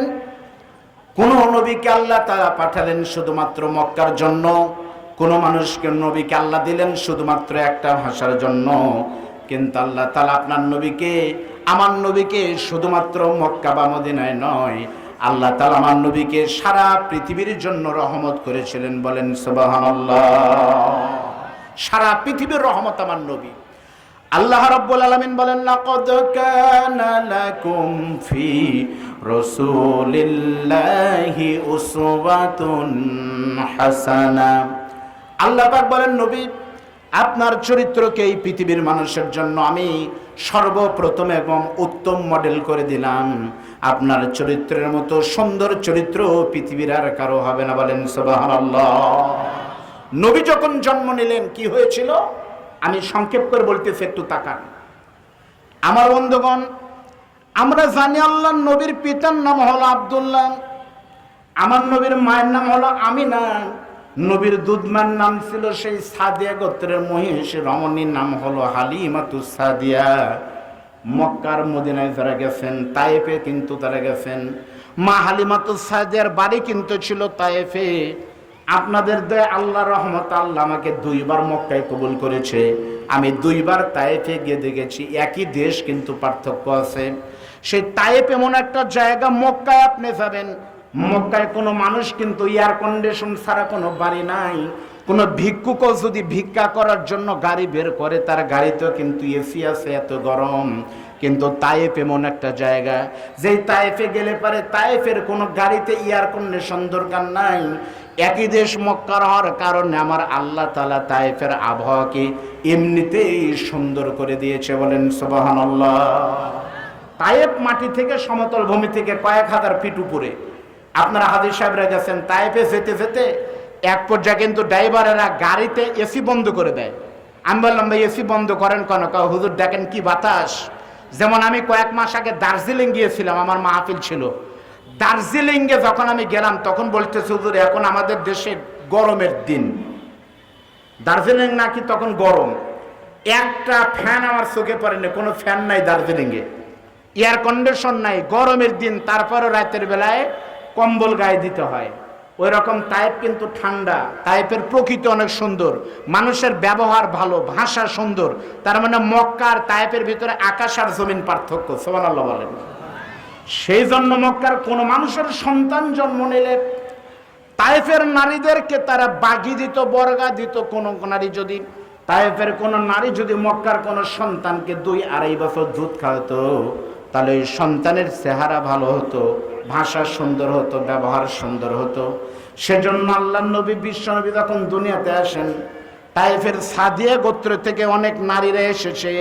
কোন নবীকে আল্লাহ তাআলা পাঠালেন শুধুমাত্র মক্কার জন্য, কোন মানুষকে নবীকে আল্লাহ দিলেন শুধুমাত্র একটা ভাষার জন্য। কিন্তু আল্লাহ তাআলা আপনার নবীকে, আমার নবীকে শুধুমাত্র মক্কা বা মদিনায় নয়, আল্লাহ তাআলা আমার নবীকে সারা পৃথিবীর জন্য রহমত করেছিলেন। বলেন সুবহানাল্লাহ। সারা পৃথিবীর রহমত আমার নবী। আল্লাহ রাব্বুল আলামিন বলেন, লাকাদ কানা লাকুম ফি রাসূলিল্লাহি উসওয়াতুন হাসানা। আল্লাহ পাক বলেন, নবী আপনার চরিত্রকে এই পৃথিবীর মানুষের জন্য আমি সর্বপ্রথম এবং উত্তম মডেল করে দিলাম। আপনার চরিত্রের মতো সুন্দর চরিত্র পৃথিবীর আর কারো হবে না। বলেন সুবহানাল্লাহ। নবী যখন জন্ম নিলেন কি হয়েছিল আমি সংক্ষেপ করে বলতেছি, একটু তাকান। আমার বন্ধুগণ, আমরা জানি আল্লাহর নবীর পিতার নাম হলো আব্দুল্লাহ, আমার নবীর মায়ের নাম হলো আমিনা, নবীর দুধমার নাম ছিল সেই সাদিয়া গোত্রের মহিষী রমণীর নাম হলো হালিমাতুস সাদিয়া। মক্কার মদিনায় যারা গেছেন, তায়েফে কিন্তু তারা গেছেন। মা হালিমাতুস সাদিয়ার বাড়ি কিন্তু ছিল তায়েফে। আপনাদের দয়া আল্লাহ রহমত, আল্লাহ আমাকে 2 বার মক্কায় কবুল করেছে। আমি 2 বার তায়েফে গিয়ে দেখেছি, একই দেশ কিন্তু পার্থক্য আছে। সেই তায়েফ এমন একটা জায়গা, মক্কায় আপনি যাবেন, মক্কায় কোনো মানুষ কিন্তু এয়ার কন্ডিশন ছাড়া কোনো বাড়ি নাই। কোনো ভিক্ষুকও যদি ভিক্ষা করার জন্য গাড়ি বের করে, তার গাড়িতেও কিন্তু এসি আছে, এত গরম। কিন্তু তায়েফ এমন একটা জায়গা, যেই তায়েফে গেলে পারে তায়েফের কোনো গাড়িতে এয়ার কন্ডিশন দরকার নাই। একই দেশ মক্কার হওয়ার কারণে আমার আল্লাহ তাআলা তায়েফের আবহাওয়াকে এমনিতেই সুন্দর করে দিয়েছে। বলেন সুবহানাল্লাহ। তায়েফ মাটি থেকে, সমতল ভূমি থেকে কয়েক হাজার ফিট উপরে। আপনারা হাজির সাহেবরা গেছেন, তায়েফে যেতে যেতে এক পর্যায়ে কিন্তু ড্রাইভারেরা গাড়িতে এসি বন্ধ করে দেয়। আমি বললাম, ভাই এসি বন্ধ করেন কেন? হুজুর দেখেন কি বাতাস। যেমন আমি কয়েক মাস আগে দার্জিলিং গিয়েছিলাম, আমার মাহফিল ছিল। দার্জিলিংয়ে যখন আমি গেলাম তখন বলতেছে হুজুর এখন আমাদের দেশে গরমের দিন, দার্জিলিং নাকি তখন গরম, একটা ফ্যান আমার চোখে পড়েনি, কোনো ফ্যান নাই দার্জিলিংয়ে, এয়ার কন্ডিশন নাই, গরমের দিন, তারপরে রাতের বেলায় কম্বল গায়ে দিতে হয়। ওই রকম তাইপ কিন্তু ঠান্ডা, তাইপের প্রকৃতি অনেক সুন্দর, মানুষের ব্যবহার ভালো, ভাষা সুন্দর। তার মানে মক্কার তাইপের ভিতরে আকাশ আর জমিন পার্থক্য, সুবহানাল্লাহ বলেন। সেই জন্য মক্কার কোন মানুষের সন্তান জন্ম নিলে তাইফের নারীদেরকে তারা বাগি দিত, বর্গা দিত। কোন নারী যদি, তাইফের কোন নারী যদি মক্কার কোন সন্তানকে 2-2.5 বছর দুধ খাওয়াতো, তাহলে ওই সন্তানের চেহারা ভালো হতো, ভাষা সুন্দর হতো, ব্যবহার সুন্দর হতো। সেজন্য আল্লাহর নবী বিশ্বনবী যখন দুনিয়াতে আসেন, তাইফের সাদিয়া গোত্র থেকে অনেক নারীরা এসেছে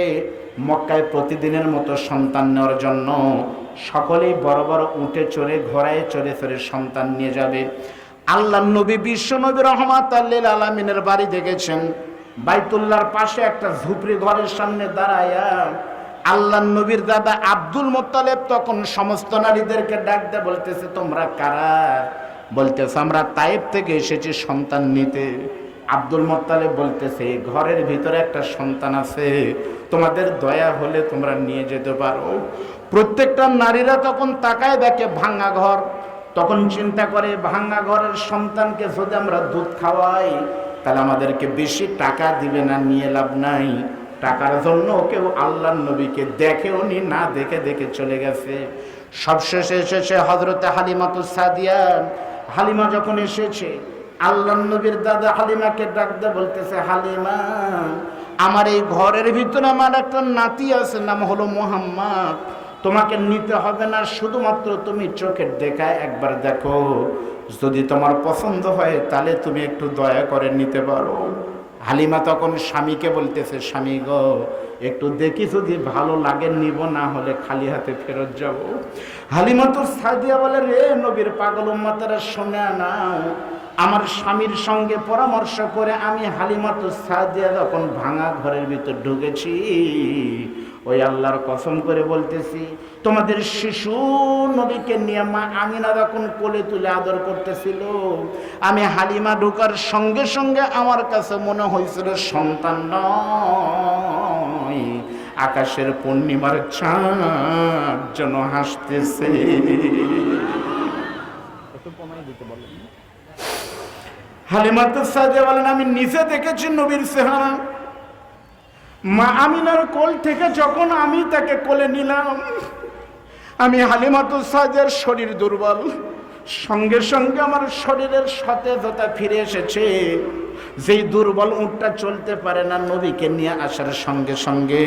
মক্কায় প্রতিদিনের মতো সন্তান নেওয়ার জন্য। সকলেই বড় বড় উটে চড়ে, ঘোড়ায় চড়ে চড়ে সন্তান নিয়ে যাবে। আল্লাহর নবী বিশ্বনবী রহমাতুল লিল আলামিনের বাড়ি দেখেছেন, বাইতুল্লাহর পাশে একটা ঝুপড়ি ঘরের সামনে দাঁড়ায়া আল্লাহর নবীর দাদা আব্দুল মুত্তালিব তখন সমস্ত নারীদেরকে ডাক দিয়ে বলতেছে, তোমরা কারা? বলতেছে আমরা তাইফ থেকে এসেছি সন্তান নিতে। আব্দুল মুত্তালিব বলতেছে, ঘরের ভিতরে একটা সন্তান আছে, তোমাদের দয়া হলে তোমরা নিয়ে যেতে পারো। প্রত্যেকটা নারীরা তখন তাকায় দেখে ভাঙা ঘর, তখন চিন্তা করে ভাঙা ঘরের সন্তানকে যদি আমরা দুধ খাওয়াই তাহলে আমাদেরকে বেশি টাকা দিবে না, নিয়ে লাভ নাই। টাকার জন্য কেউ আল্লাহর নবীকে দেখেও নি, না দেখে দেখে চলে গেছে। সবশেষে এসেছে হযরতে হালিমাতুস সাদিয়া। হালিমা যখন এসেছে, আল্লাহর নবীর দাদা হালিমাকে ডাক দিয়ে বলতেছে, হালিমা আমার এই ঘরের ভিতরে আমার একটা নাতি আছে, নাম হলো মুহাম্মদ, তোমাকে নিতে হবে না, শুধুমাত্র তুমি চোখের দেখায় একবার দেখো, যদি তোমার পছন্দ হয় তাহলে তুমি একটু দয়া করে নিতে পারো। হালিমা তখন স্বামীকে বলতেছে, স্বামী গো একটু দেখি, যদি ভালো লাগে নিব, না হলে খালি হাতে ফেরত যাব। হালিমা তো সাদিয়া বলে, রে নবীর পাগল উম্মতেরা শুনে নাও, আমার স্বামীর সঙ্গে পরামর্শ করে আমি হালিমা তো সাদিয়া যখন ভাঙা ঘরের ভিতর ঢুকেছি, ওই আল্লাহর কসম করে বলতেছি, তোমাদের শিশু নবীকে নিয়ে মা আমিনা যখন কোলে তুলে আদর করতেছিল, আমি হালিমা ঢোকার সঙ্গে সঙ্গে আমার কাছে মনে হয়েছিল সন্তান নয়, আকাশের পূর্ণিমার চাঁদ যেন হাসতেছে। হালিমা তো সাদিয়া বলেন, আমি নিজে দেখেছি নবীর চেহারা। মা আমিনার কোল থেকে যখন আমি তাকে কোলে নিলাম, আমি হালিমাতুস সাদিয়ার শরীর দুর্বল, সঙ্গে সঙ্গে আমার শরীরের সতেজতা ফিরে এসেছে। যেই দুর্বল উটটা চলতে পারে না, নবীকে নিয়ে আসার সঙ্গে সঙ্গে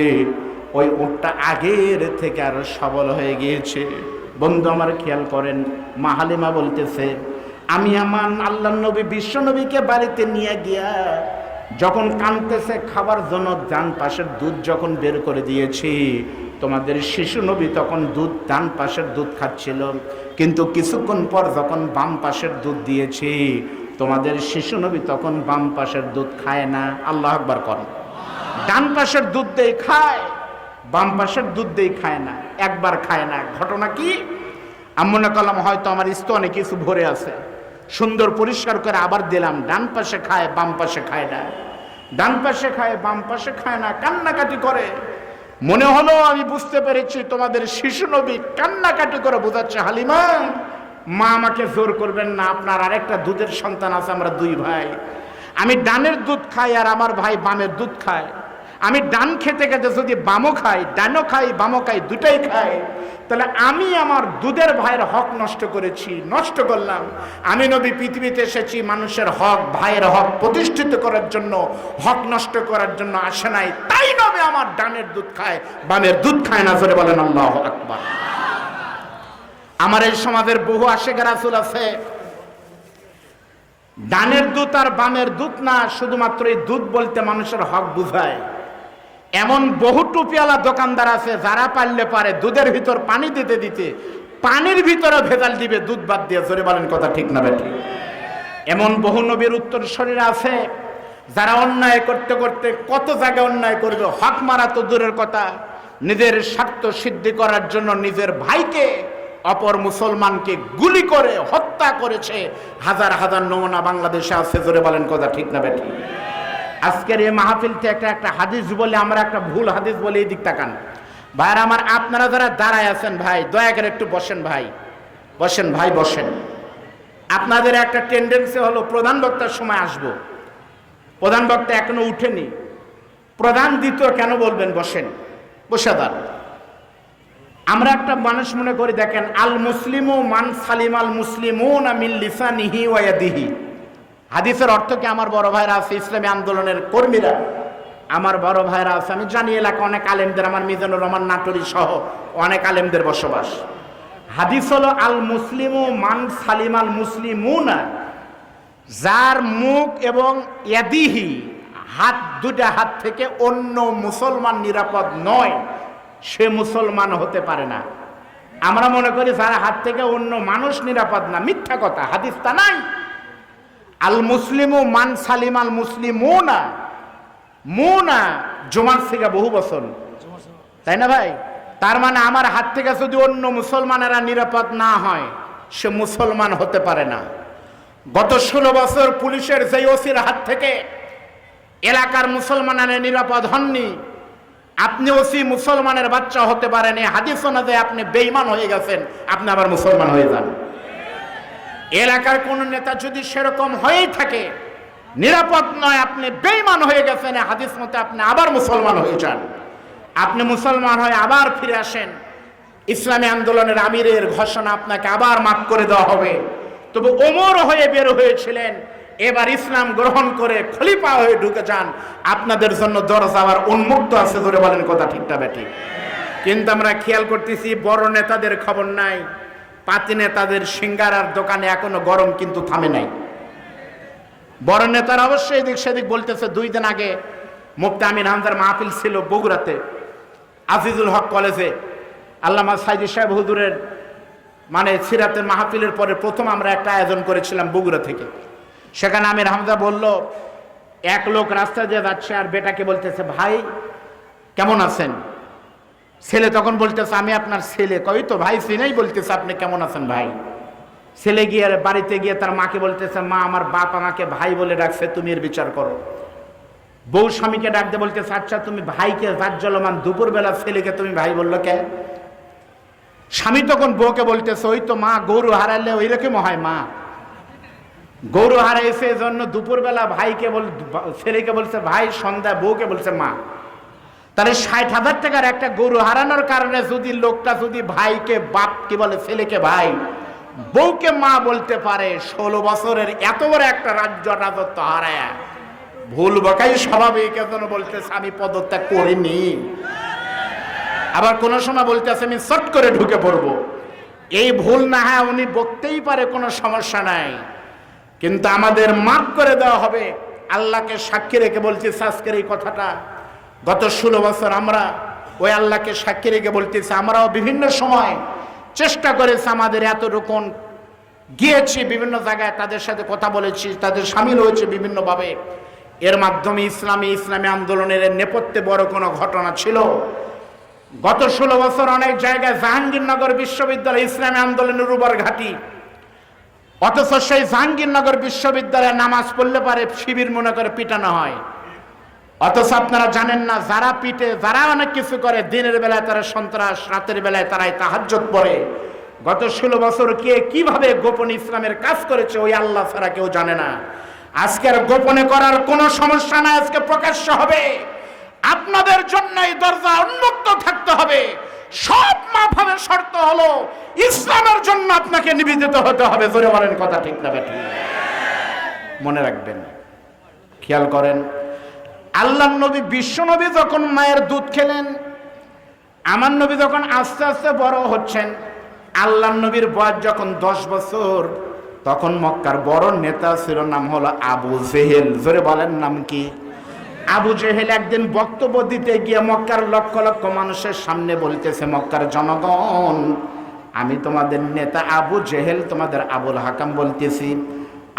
ওই উটটা আগের থেকে আরো সবল হয়ে গিয়েছে। বন্ধু আমার খেয়াল করেন, মা হালিমা বলতেছে, আমি আমার আল্লাহর নবী বিশ্ব নবীকে বাড়িতে নিয়ে গিয়া যখন কাঁদতেছে খাবার জন্য, ডান পাশের দুধ যখন বের করে দিয়েছি, তোমাদের শিশু নবী তখন দুধ ডান পাশের দুধ খাচ্ছিল, কিন্তু কিছুক্ষণ পর যখন বাম পাশের দুধ দিয়েছি, তোমাদের শিশু নবী তখন বাম পাশের দুধ খায় না। আল্লাহ আকবার করেন। ডান পাশের দুধ দেই খায়, বাম পাশের দুধ দেই খায় না, একবার খায় না। ঘটনা কি? আম্মুনা কলাম হয়তো আমার স্তনে কিছু ভরে আছে, সুন্দর পরিষ্কার করে আবার দিলাম, ডান পাশে খায় বাম পাশে খায় না, ডান পাশে খায় বাম পাশে খায় না, কান্নাকাটি করে। মনে হলো আমি বুঝতে পেরেছি তোমাদের শিশু নবী কান্নাকাটি করে বোঝাচ্ছে, হালিমা মা আমাকে জোর করবেন না, আপনার আরেকটা দুধের সন্তান আছে, আমরা দুই ভাই, আমি ডানের দুধ খাই আর আমার ভাই বামের দুধ খায়। আমি ডান খেতে খেতে যদি বামও খাই, ডানও খাই বামও খাই, দুটাই খাই, তাহলে আমি আমার দুধের ভাইয়ের হক নষ্ট করেছি, নষ্ট করলাম। আমি নবী পৃথিবীতে এসেছি মানুষের হক, ভাইয়ের হক প্রতিষ্ঠিত করার জন্য, হক নষ্ট করার জন্য আসে নাই। তাই নবী আমার ডানের দুধ খায়, বামের দুধ খায় না। জোরে বলেন আল্লাহু আকবার। আমার এই সমাজের বহু আশেক রাসূল আছে, ডানের দুধ আর বামের দুধ না, শুধুমাত্র এই দুধ বলতে মানুষের হক বুঝায়। এমন বহু টুপিওয়ালা দোকানদার আছে যারা পারলে পারে দুধের ভিতর পানি দিতে দিতে পানির ভিতরে ভেজাল দিবে দুধ বাদ দিয়ে। জোরে বলেন কথা ঠিক না বেঠিক? এমন বহু নবীর উত্তরসূরিরা আছে যারা অন্যায় করতে করতে কত জায়গায় অন্যায় করবে, হক মারা তো দূরের কথা, নিজের স্বার্থ সিদ্ধি করার জন্য নিজের ভাইকে অপর মুসলমানকে গুলি করে হত্যা করেছে। হাজার হাজার নমুনা বাংলাদেশে আছে, জোরে বলেন কথা ঠিক না বেঠিক? আজকের এই মাহফিল থেকে একটা হাদিস বলে আমরা একটা ভুল হাদিস বলে এই দিক তাকান। ভাইরা আমার, আপনারা যারা দাঁড়ায় আছেন ভাই, দয়া করে একটু বসেন ভাই, বসেন ভাই, বসেন। আপনাদের একটা টেন্ডেন্সি হলো প্রধান বক্তার সময় আসবো, প্রধান বক্তা এখনো উঠেনি, প্রধান দ্বিতীয় কেন বলবেন? বসেন, বসে দাঁড়ান। আমরা একটা মানুষ মনে করি, দেখেন, আল মুসলিমু মান সালিম আল মুসলিমুনা মিন লিসানিহি ওয়া ইয়াদিহি। হাদিসের অর্থ কি? আমার বড় ভাইরা আছে, ইসলামী আন্দোলনের কর্মীরা, আমার বড় ভাইরা আছে, আমি জানি এলাকা অনেক আলেমদের, আমার মিজানুর রহমান নাটোরী সহ অনেক আলেমদের বসবাস। হাদিস হলো আল মুসলিমু মান সালিম আল মুসলিমুনা, যার মুখ এবং ইয়াদিহি হাত, দুটা হাত থেকে অন্য মুসলমান নিরাপদ নয়, সে মুসলমান হতে পারে না। আমরা মনে করি যার হাত থেকে অন্য মানুষ নিরাপদ না, মিথ্যা কথা, হাদিস তা নাই। আল মুসলিমু মান সালিম আল মুসলিমুনা, মুনা জুমার সিগা বহু বছর, তাই না ভাই? তার মানে আমার হাত থেকে যদি অন্য মুসলমানেরা নিরাপদ না হয়, সে মুসলমান হতে পারে না। গত 16 বছর পুলিশের যেই ওসির হাত থেকে এলাকার মুসলমানেরা নিরাপদ হননি, আপনি ওসি মুসলমানের বাচ্চা হতে পারেন। হাদিস অনুযায়ী আপনি বেঈমান হয়ে গেছেন, আপনি আবার মুসলমান হয়ে যান। এলাকার কোন নেতা যদি সেরকম হয়েই থাকে, নিরাপদ নয়, আপনি বেঈমান হয়ে গেছেন, হাদিস মতে আপনি আবার মুসলমান হয়ে যান। আপনি মুসলমান হয়ে আবার ফিরে আসেন, ইসলামী আন্দোলনের আমিরের ঘোষণা আপনাকে আবার মাফ করে দেওয়া হবে। তবে ওমর হয়ে বের হয়েছিলেন, এবার ইসলাম গ্রহণ করে খলিফা হয়ে ঢুকে যান, আপনাদের জন্য দরজা আবার উন্মুক্ত আছে, ধরে বলেন কথা ঠিকটা বেঠিক? কিন্তু আমরা খেয়াল করতেছি বড় নেতাদের খবর নাই, পাতি নেতাদের সিঙ্গারার দোকানে এখনো গরম কিন্তু থামে নাই। বড় নেতারা অবশ্যই এদিক সেদিক বলতেছে। 2 দিন আগে মুফতি আমিন হামজার মাহফিল ছিল বগুড়াতে, আজিজুল হক কলেজে। আল্লামা সাইদি সাহেব হুজুরের মানে সিরাতের মাহফিলের পরে প্রথম আমরা একটা আয়োজন করেছিলাম বগুড়া থেকে। সেখানে আমির হামজা বলল, এক লোক রাস্তা দিয়ে যাচ্ছে আর বেটাকে বলতেছে, ভাই কেমন আছেন? ছেলে তখন বলতেছে, আমি আপনার ছেলে। কই তো ভাই চিনেই, বলতেছে আপনি কেমন আছেন ভাই? ছেলে গিয়ে বাড়িতে গিয়ে তার মাকে বলতেছে, মা আমার বাপ আমাকে ভাই বলে ডাকছে, তুমি এর বিচার করো। বউ স্বামীকে ডাকতে বলতেছে, আচ্ছা তুমি ভাইকে জাজ্জলমান দুপুরবেলা ছেলেকে তুমি ভাই বললো কে? স্বামী তখন বউকে বলতেছে, ওই তো মা, গরু হারালে ওই রকম হয় মা, গরু হারাইছে এজন্য দুপুরবেলা ভাইকে ছেলেকে বলছে ভাই, সন্ধ্যা বউকে বলছে মা। তাহলে 60,000 টাকার একটা গরু হারানোর কারণে যদি লোকটা যদি ভাইকে বাপ কি বলে, ছেলেকে ভাই, বউকে মা বলতে পারে, 16 বছরের এত বড় একটা রাজত্ব হারায় ভুল বকাই স্বাভাবিক। এজন্য বলতেছে আমি পদত্যাগ করিনি। আবার কোন সময় বলতেছে আমি চট করে ঢুকে পড়বো। এই ভুল না হয় উনি বকতেই পারে, কোনো সমস্যা নাই, কিন্তু আমাদের মাফ করে দেওয়া হবে। আল্লাহকে সাক্ষী রেখে বলতেছি আজকের এই কথাটা, গত 16 বছর আমরা ওই আল্লাহকে সাক্ষী রেখে বলতেছি, আমরাও বিভিন্ন সময় চেষ্টা করেছি, আমাদের এতটুকু গিয়েছি বিভিন্ন জায়গায়, তাদের সাথে কথা বলেছি, তাদের সামিল হয়েছে বিভিন্নভাবে। এর মাধ্যমে ইসলামী আন্দোলনের নেপথ্যে বড় কোনো ঘটনা ছিল। গত 16 বছর অনেক জায়গায় জাহাঙ্গীরনগর বিশ্ববিদ্যালয় ইসলামী আন্দোলনের উপর ঘাঁটি, অথচ সেই জাহাঙ্গীরনগর বিশ্ববিদ্যালয়ে নামাজ পড়লে পারে শিবির মনে করে পিটানো হয়। অথচ আপনারা জানেন না, যারা পিটে, যারা অনেক কিছু করে, দিনের বেলায় তারা সন্ত্রাস, রাতের বেলায় তারাই তাহাজ্জুদ পড়ে। গত 16 বছর কে কিভাবে গোপন ইসলামের কাজ করেছে ওই আল্লাহ ছাড়া কেউ জানে না। আজকের গোপনে করার কোনো সমস্যা নাই, আজকে প্রকাশ্য হবে। আপনাদের জন্য এই দরজা উন্মুক্ত থাকতে হবে, সব মাফ হবে। শর্ত হলো ইসলামের জন্য আপনাকে নিবেদিত হতে হবে। জোরে বলেন কথা ঠিক না বেঠিক? মনে রাখবেন, খেয়াল করেন, আল্লাহর নবী বিশ্ব নবী যখন মায়ের দুধ খেলেন, আমার নবী যখন আস্তে আস্তে বড় হচ্ছেন, আল্লাহর নবীর বয়স যখন 10 বছর, তখন মক্কার বড় নেতা ছিল, নাম হলো আবু জেহেল। জোরে বলেন নাম কি? আবু জেহেল একদিন বক্তব্য দিতে গিয়ে মক্কার লক্ষ লক্ষ মানুষের সামনে বলতেছে, মক্কার জনগণ, আমি তোমাদের নেতা আবু জেহেল, তোমাদের আবুল হাকাম বলতেছি,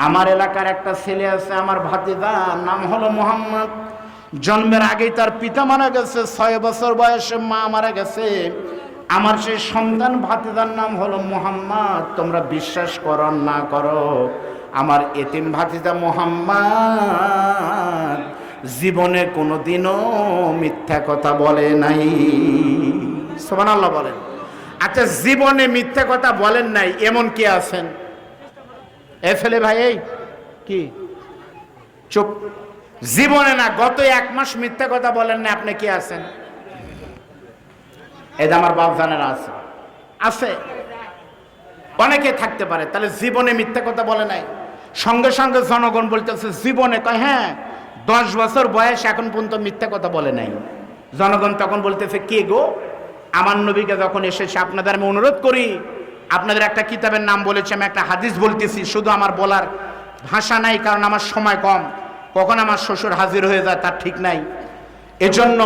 আমার এলাকার একটা ছেলে আছে, আমার ভাতিজা, নাম হলো মুহাম্মদ। জন্মের আগেই তার পিতা মারা গেছে, 6 বছর বয়সে মা মারা গেছে। আমার সেই সন্তান ভাতিজার নাম হলো মুহাম্মদ। তোমরা বিশ্বাস করো না করো, আমার এতিম ভাতিজা মুহাম্মদ জীবনে কোনোদিনও মিথ্যা কথা বলে নাই। সুবহানাল্লাহ বলেন। আচ্ছা, জীবনে মিথ্যা কথা বলেন নাই এমন কে আছেন? এ ফেলে ভাই, এই কি চুপ। জীবনে না, গত 1 মাস মিথ্যা কথা বলেন না, আপনি কে আছেন? এই যে আমার বাপজানেরা আছে, আছে অনেকে থাকতে পারে। তাহলে জীবনে মিথ্যা কথা বলে নাই। সঙ্গে সঙ্গে জনগণ বলতেছে জীবনে, কয় হ্যাঁ 10 বছর বয়স এখন পর্যন্ত মিথ্যা কথা বলে নাই। জনগণ তখন বলতেছে কে গো? আমার নবীকে যখন এসেছে, আপনাদের আমি অনুরোধ করি, আপনাদের একটা কিতাবের নাম বলেছি, আমি একটা হাদিস বলতেছি, শুধু আমার বলার ভাষা নাই, কারণ আমার সময় কম, কখন আমার শ্বশুর হাজির হয়ে যায় তার ঠিক নাই। এজন্য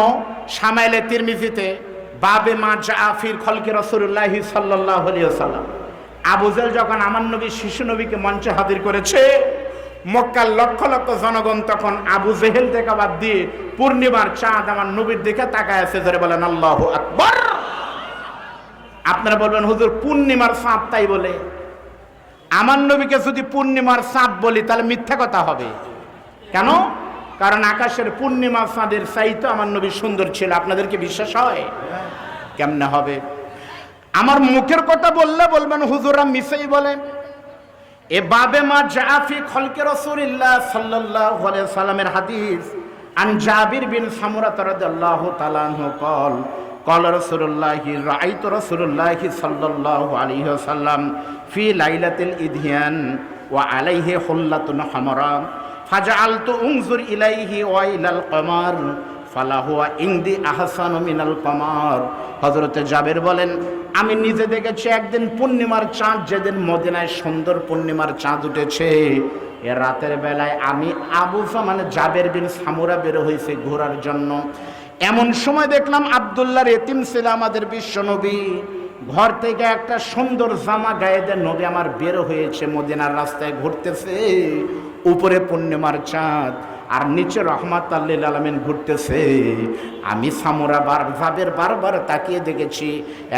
শামাইলে তিরমিজিতে বাবে মা জাফির খলকে রাসূলুল্লাহ সাল্লাল্লাহু আলাইহি ওয়াসাল্লাম, আবু জেহেল যখন আমার নবী শিশু নবীকে মঞ্চে হাজির করেছে, মক্কার লক্ষ লক্ষ জনগণ তখন আবু জেহেল থেকে বাদ দিয়ে পূর্ণিমার চাঁদ আমার নবীর দিকে তাকায় আছে, ধরে বলেন আল্লাহু আকবার। আপনারা বলবেন হুজুর পূর্ণিমার চাঁদ তাই বলে? আমার নবীকে যদি পূর্ণিমার চাঁদ বলি তাহলে মিথ্যা কথা হবে। কেন? কারণ আকাশের পূর্ণিমা চাঁদের চাইতে আমার নবী সুন্দর ছিল। আপনাদেরকে বিশ্বাস হয়? কেমনে হবে? আমার মুখের কথা বললে বলবেন হুজুররা মিছেই বলে। এ বাবে মা জাফি খলকে রাসূলুল্লাহ সাল্লাল্লাহু আলাইহি ওয়াসাল্লামের হাদিস, আন জাবির বিন সামুরা রাদিয়াল্লাহু তাআলা আনহু قال قال رسول الله رأيت رسول الله صلى الله عليه وسلم في ليلة الإدهيان وعليه حلة حمراء فجعلت انظر إليه وإلى القمر فلهو عندي أحسن من القمر। হযরত জাবের বলেন, আমি নিজে দেখেছি একদিন পূর্ণিমার চাঁদ, যেদিন মদিনায় সুন্দর পূর্ণিমার চাঁদ উঠেছে, এ রাতের বেলায় আমি আবু মানে জাবের বিন সামুরা বের হয়েছে ঘোরার জন্য। এমন সময় দেখলাম আব্দুল্লাহর এতিম ছিল আমাদের বিশ্ব নবী, ঘর থেকে একটা সুন্দর জামা গায়ে দিয়ে নবী আমার বের হয়েছে, মদিনার রাস্তায় ঘুরতেছে। উপরে পূর্ণিমার চাঁদ আর নিচে রহমাতুল লিল আলামিন ঘুরতেছে। আমি সামুরা জাবের বারবার তাকিয়ে দেখেছি,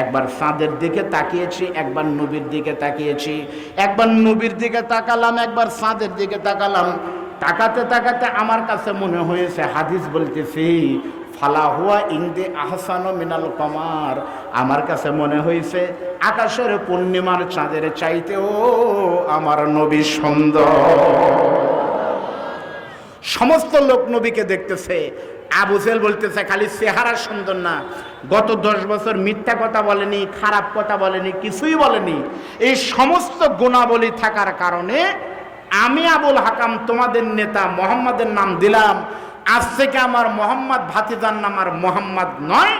একবার চাঁদের দিকে তাকিয়েছি, একবার নবীর দিকে তাকিয়েছি, একবার নবীর দিকে তাকালাম, একবার চাঁদের দিকে তাকালাম। তাকাতে তাকাতে আমার কাছে মনে হয়েছে, হাদিস বলতেছি, ফালাহুয়া ইনদি আহসানু মিনাল কমার, আমার কাছে মনে হয়েছে আকাশের পূর্ণিমার চাঁদের চাইতেও আমার নবী সুন্দর। সমস্ত লোক নবীকে দেখতেছে। আবু জেহেল বলতেছে খালি চেহারা সুন্দর না, গত 10 বছর মিথ্যা কথা বলেনি, খারাপ কথা বলেনি, কিছুই বলেনি। এই সমস্ত গুণাবলী থাকার কারণে আমি আবুল হাকাম তোমাদের নেতা মোহাম্মদের নাম দিলাম। আজ থেকে আমার মোহাম্মদ ভাতিজার নাম আর মোহাম্মদ নয়,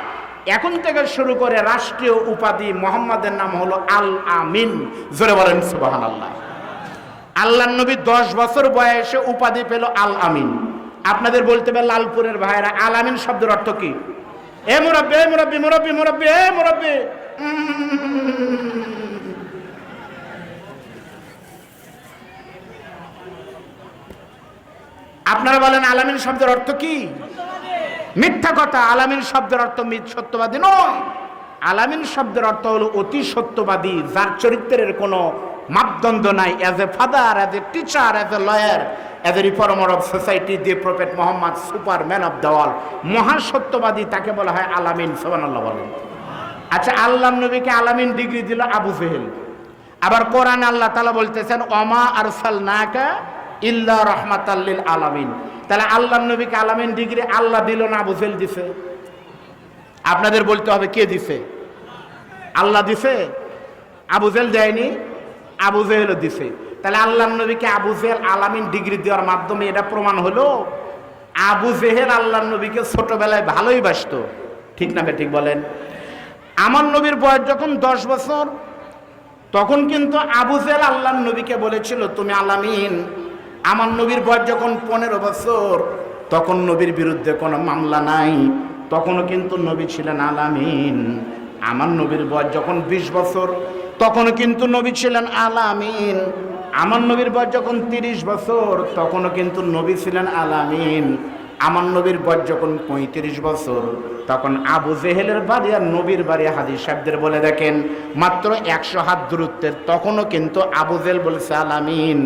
এখন থেকে শুরু করে রাষ্ট্রীয় উপাধি মোহাম্মদের নাম হলো আল আমিন। জোরে বলেন সুবহানাল্লাহ। আল্লাহর নবী 10 বছর বয়সে উপাধি পেল আল আমিন। আপনাদের বলতে হবে লালপুরের ভাইরা, আল আমিন শব্দের অর্থ কি? এ মুরাব্বি, এ মুরাব্বি, মুরাব্বি, মুরাব্বি, এ মুরাব্বি। আপনারা বলেন আলামিন শব্দের অর্থ কি? মিথ্যা কথা। আলামিন শব্দের অর্থ সত্যবাদী নয়। আলামিন শব্দের অর্থ হলো অতি সত্যবাদী, যার চরিত্রের কোনো মাপদণ্ড নাই। As a father, as a teacher, as a lawyer, as a reformer of society, the prophet Muhammad superman of the world, মহাসত্যবাদী, তাকে বলা হয় আলামিন। সুবহানাল্লাহ বলেন। আচ্ছা, আল্লাহ নবীকে আলামিন ডিগ্রি দিল আবু জেহেল। আবার কোরআনে আল্লাহ তাআলা বলতেছেন ওমা আরসালনাকা ইল্লা রাহমাতাল লিল আলামিন। তাহলে আল্লাহর নবীকে আলামিন ডিগ্রি আল্লাহ দিল না আবু জেহেল দিছে? আপনাদের বলতে হবে কে দিছে? আল্লাহ দিছে, আবু জেহেল দেয়নি, আবু জেহেলও দিছে। তাহলে আল্লাহর নবীকে আবু জেহেল আলামিন ডিগ্রি দেওয়ার মাধ্যমে এটা প্রমাণ হলো আবু জেহেল আল্লাহর নবীকে ছোটবেলায় ভালোই বাসতো। ঠিক না ঠিক বলেন? আমার নবীর বয়স যখন 10 বছর, তখন কিন্তু আবু জেহেল আল্লাহর নবীকে বলেছিল তুমি আলামিন। আমার নবীর বয়স যখন 15 বছর, তখন নবীর বিরুদ্ধে কোনো মামলা নাই, তখনও কিন্তু নবী ছিলেন আলামিন। আমার নবীর বয়স যখন 20 বছর, তখনও কিন্তু নবী ছিলেন আলামিন। আমার নবীর বয়স যখন 30 বছর, তখনও কিন্তু নবী ছিলেন আলামিন। আমার নবীর বয়স যখন 35 বছর, তখন আবু জেহেলের বাড়ি আর নবীর বাড়ি হাদিস সাহেবদের বলে দেখেন মাত্র 100 হাত দূরত্বের। তখনও কিন্তু আবু জেহেল বলেছে আলামিন।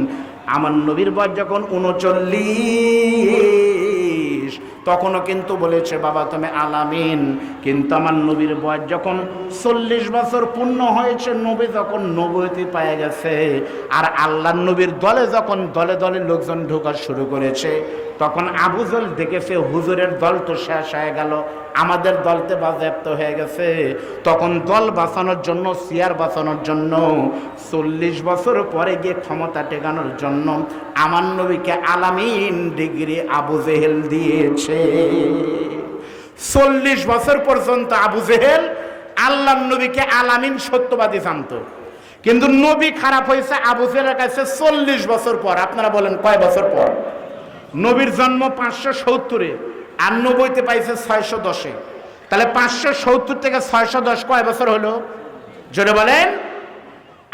আমার নবীর বয়স যখন 39, তখনও কিন্তু বলেছে বাবা তুমি আলামিন। কিন্তু আমার নবীর বয়স যখন 40 বছর পূর্ণ হয়েছে, নবী যখন নবুয়তি পেয়ে গেছে, আর আল্লাহর নবীর দলে যখন দলে দলে লোকজন ঢোকা শুরু করেছে, তখন আবু জেহেল দেখেছে হুজুরের দল তো শেষ হয়ে গেল, আমাদের দলতে বাজেয়াপ্ত হয়ে গেছে। তখন দল বাঁচানোর জন্য, চেয়ার বাঁচানোর জন্য, 40 বছর পরে গিয়ে ক্ষমতা টেকানোর জন্য আমার নবীকে আলামিন ডিগ্রি আবু জেহেল দিয়েছে। 40 বছর পর্যন্ত আবু জেহেল আল্লাহর নবীকে আলামিন সত্যবাদী জানতো, কিন্তু নবী খারাপ হয়েছে আবু জেহেলের কাছে 40 বছর পর। আপনারা বলেন কয় বছর পর? নবীর জন্ম 570-এ, আর নবীতে পাইছে 610-এ। তাহলে 570 থেকে 610 কয় বছর হলো? জোরে বলেন।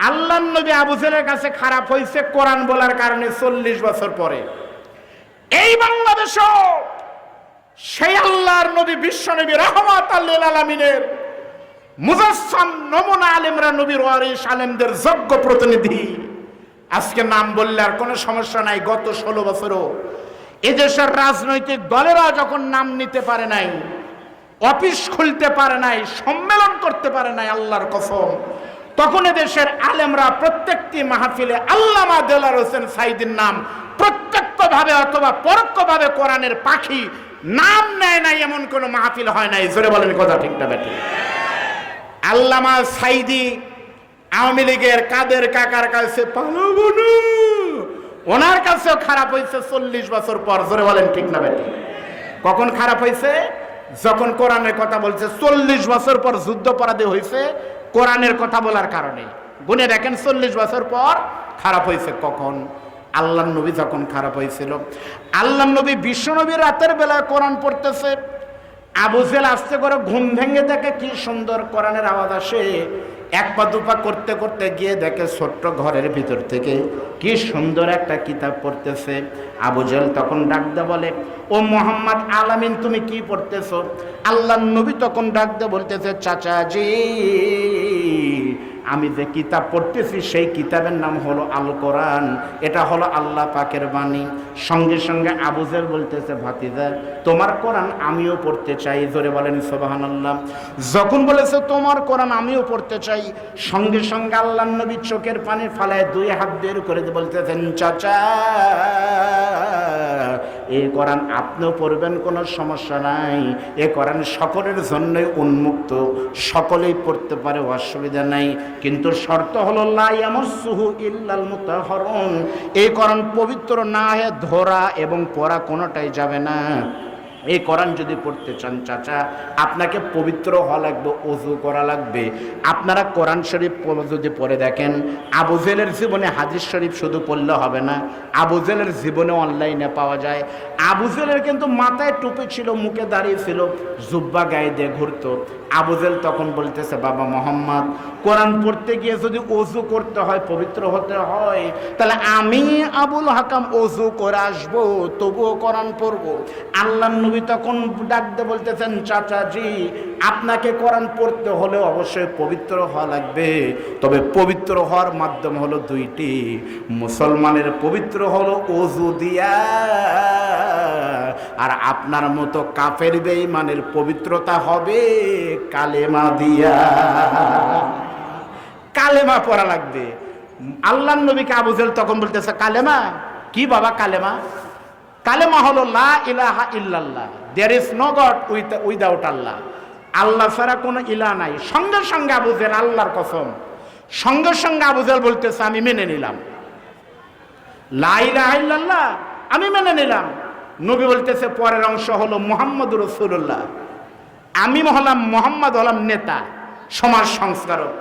আল্লাহর নবী আবু জেহেলের কাছে খারাপ হয়েছে কোরআন বলার কারণে 40 বছর পরে। এই বাংলাদেশও সেই আল্লাহর নবী বিশ্ব নবী রাহমাতাল লিল আলামিনের মুজাসসাম নমুনা আলেমরা, নবীর ওয়ারিস আলেমদের যোগ্য প্রতিনিধি। আজকে নাম বললে আর কোনো সমস্যা নাই। গত 16 বছরও এদেশের রাজনৈতিক দলেরা যখন নাম নিতে পারে নাই, অফিস খুলতে পারে নাই, সম্মেলন করতে পারে নাই, আল্লাহর কসম, তখন এদেশের আলেমরা প্রত্যেকটি মাহফিলে আল্লামা দেলার হোসেন সাইদির নাম প্রত্যক্ষভাবে অথবা পরোক্ষভাবে কোরআনের পাখি নাম নেয় নাই, এমন কোন মাহফিল হয় নাই। জোরে বলেন কথা ঠিক না বেঠিক? আল্লামা সাইদি আওয়ামী লীগের কাদের কাকার কাছে পালাবো না, ওনার কাছেও খারাপ হয়েছে 40 বছর পর। জোরে বলেন ঠিক না বেঠিক? কখন খারাপ হয়েছে? যখন কোরআনের কথা বলছে। 40 বছর পর যুদ্ধাপরাধী হয়েছে কোরআনের কথা বলার কারণে। গুনে দেখেন 40 বছর পর খারাপ হয়েছে কখন? আল্লাহর নবী যখন খারাপ হয়েছিল। আল্লাহর নবী বিশ্ব নবী রাতের বেলায় কোরআন পড়তেছে, আবু জেহেল আস্তে করে ঘুম ভেঙে দেখে কি সুন্দর কোরআনের আওয়াজ আসে। এক পা দুপা করতে করতে গিয়ে দেখে ছোট্ট ঘরের ভিতর থেকে কি সুন্দর একটা কিতাব পড়তেছে। আবু জেহেল তখন ডাক দিয়ে বলে, ও মোহাম্মদ আলামিন তুমি কি পড়তেছো? আল্লাহর নবী তখন ডাক দিয়ে বলতেছে, চাচাজি আমি যে কিতাব পড়তেছি সেই কিতাবের নাম হলো আল কোরআন, এটা হলো আল্লাহ পাকের বাণী। সঙ্গে সঙ্গে আবু জেহেল বলতেছে, ভাতিজা তোমার কোরআন আমিও পড়তে চাই। জোরে বলেন সুবহানাল্লাহ। যখন বলেছে তোমার কোরআন আমিও পড়তে চাই, সঙ্গে সঙ্গে আল্লাহর নবী চোখের পানি ফালায় 2 হাত বের করে দিয়ে বলতেছেন, চাচা এই কোরআন আপনিও পড়বেন, কোনো সমস্যা নাই। এ কোরআন সকলের জন্যই উন্মুক্ত, সকলেই পড়তে পারে, অসুবিধা নাই। কিন্তু শর্ত হলো লা ইয়ামাসসুহু ইল্লাল মুতাহহারুন, এই কোরআন পবিত্র না হয়ে ধরা এবং পড়া কোনোটাই যাবে না। এই কোরআন যদি পড়তে চান চাচা আপনাকে পবিত্র হওয়া লাগবে, ওযু করা লাগবে। আপনারা কোরআন শরীফ যদি পড়ে দেখেন, আবু জেহেলের জীবনে হাদিস শরীফ শুধু পড়লে হবে না, আবু জেহেলের জীবনে অনলাইনে পাওয়া যায়। আবু জেহেলের কিন্তু মাথায় টুপি ছিল, মুখে দাঁড়িয়ে ছিল, জুব্বা গায়ে দিয়ে ঘুরতো। আবু জেহেল তখন বলতেছে, বাবা মোহাম্মদ কোরআন পড়তে গিয়ে যদি ওযু করতে হয়, পবিত্র হতে হয়, তাহলে আমি আবুল হাকাম ওযু করে আসবো, তবুও কোরআন পড়বো। আল্লাহর নবী তখন ডাক দিয়ে বলতেছেন, চাচাজি আপনাকে কোরআন পড়তে হলে অবশ্যই পবিত্র হওয়া লাগবে, তবে পবিত্র হওয়ার মাধ্যম হলো 2টি। মুসলমানের পবিত্র হলো ওযু দিয়া, আর আপনার মতো কাফের বেঈমানের পবিত্রতা হবে কালেমা দিয়া। কালেমা পড়া লাগবে। আল্লাহর নবীকে আবু জেহেল তখন বলতেছে, কালেমা কি বাবা? কালেমা কালেমা হলো লা ইলাহা ইল্লাল্লাহ, there is no god without Allah, আল্লাহ ছাড়া কোনো ইলাহ নাই। সঙ্গে সঙ্গে আবু জেহেল, আল্লাহর কসম, সঙ্গে সঙ্গে আবু জেহেল বলতেছে, আমি মেনে নিলাম লা ইলাহা ইল্লাল্লাহ, আমি মেনে নিলাম। নবী বলতেছে পরের অংশ হলো মুহাম্মদুর রাসূলুল্লাহ, আমি হলাম মোহাম্মদ, হলাম নেতা, সমাজ সংস্কারক।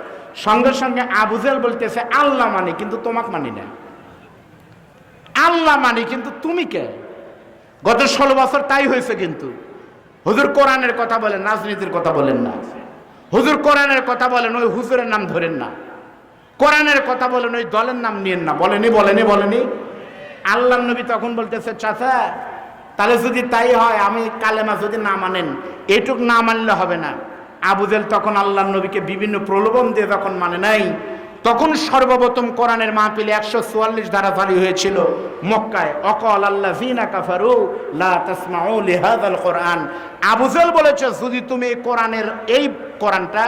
সঙ্গে সঙ্গে আবু জেহেল বলতেছে, আল্লাহ মানি কিন্তু তোমাকে মানি না, আল্লাহ মানি কিন্তু তুমি কে? গত 16 বছর তাই হয়েছে। কিন্তু হুজুর কোরআনের কথা বলেন, রাজনীতির কথা বলেন না। হুজুর কোরআনের কথা বলেন, ওই হুজুরের নাম ধরেন না। কোরআনের কথা বলেন, ওই দলের নাম নিয়েন না। বলেনি বলেনি বলেনি। আল্লাহর নবী তখন বলতেছে, চাচা তাহলে যদি তাই হয়, আমি কালেমা যদি না মানেন, এটুক না মানলে হবে না। আবু জেহেল তখন আল্লাহর নবীকে বিভিন্ন প্রলোভন দিয়ে যখন মানে নাই, তখন সর্বপ্রথম কোরআনের মাহফিলে 144 ধারা জারি হয়েছিল মক্কায়। অকাল আল্লাযীনা কাফারু লা তাসমাউ লিহাযাল কোরআন। আবু জেহেল বলেছে, যদি তুমি কোরআনের এই কোরআনটা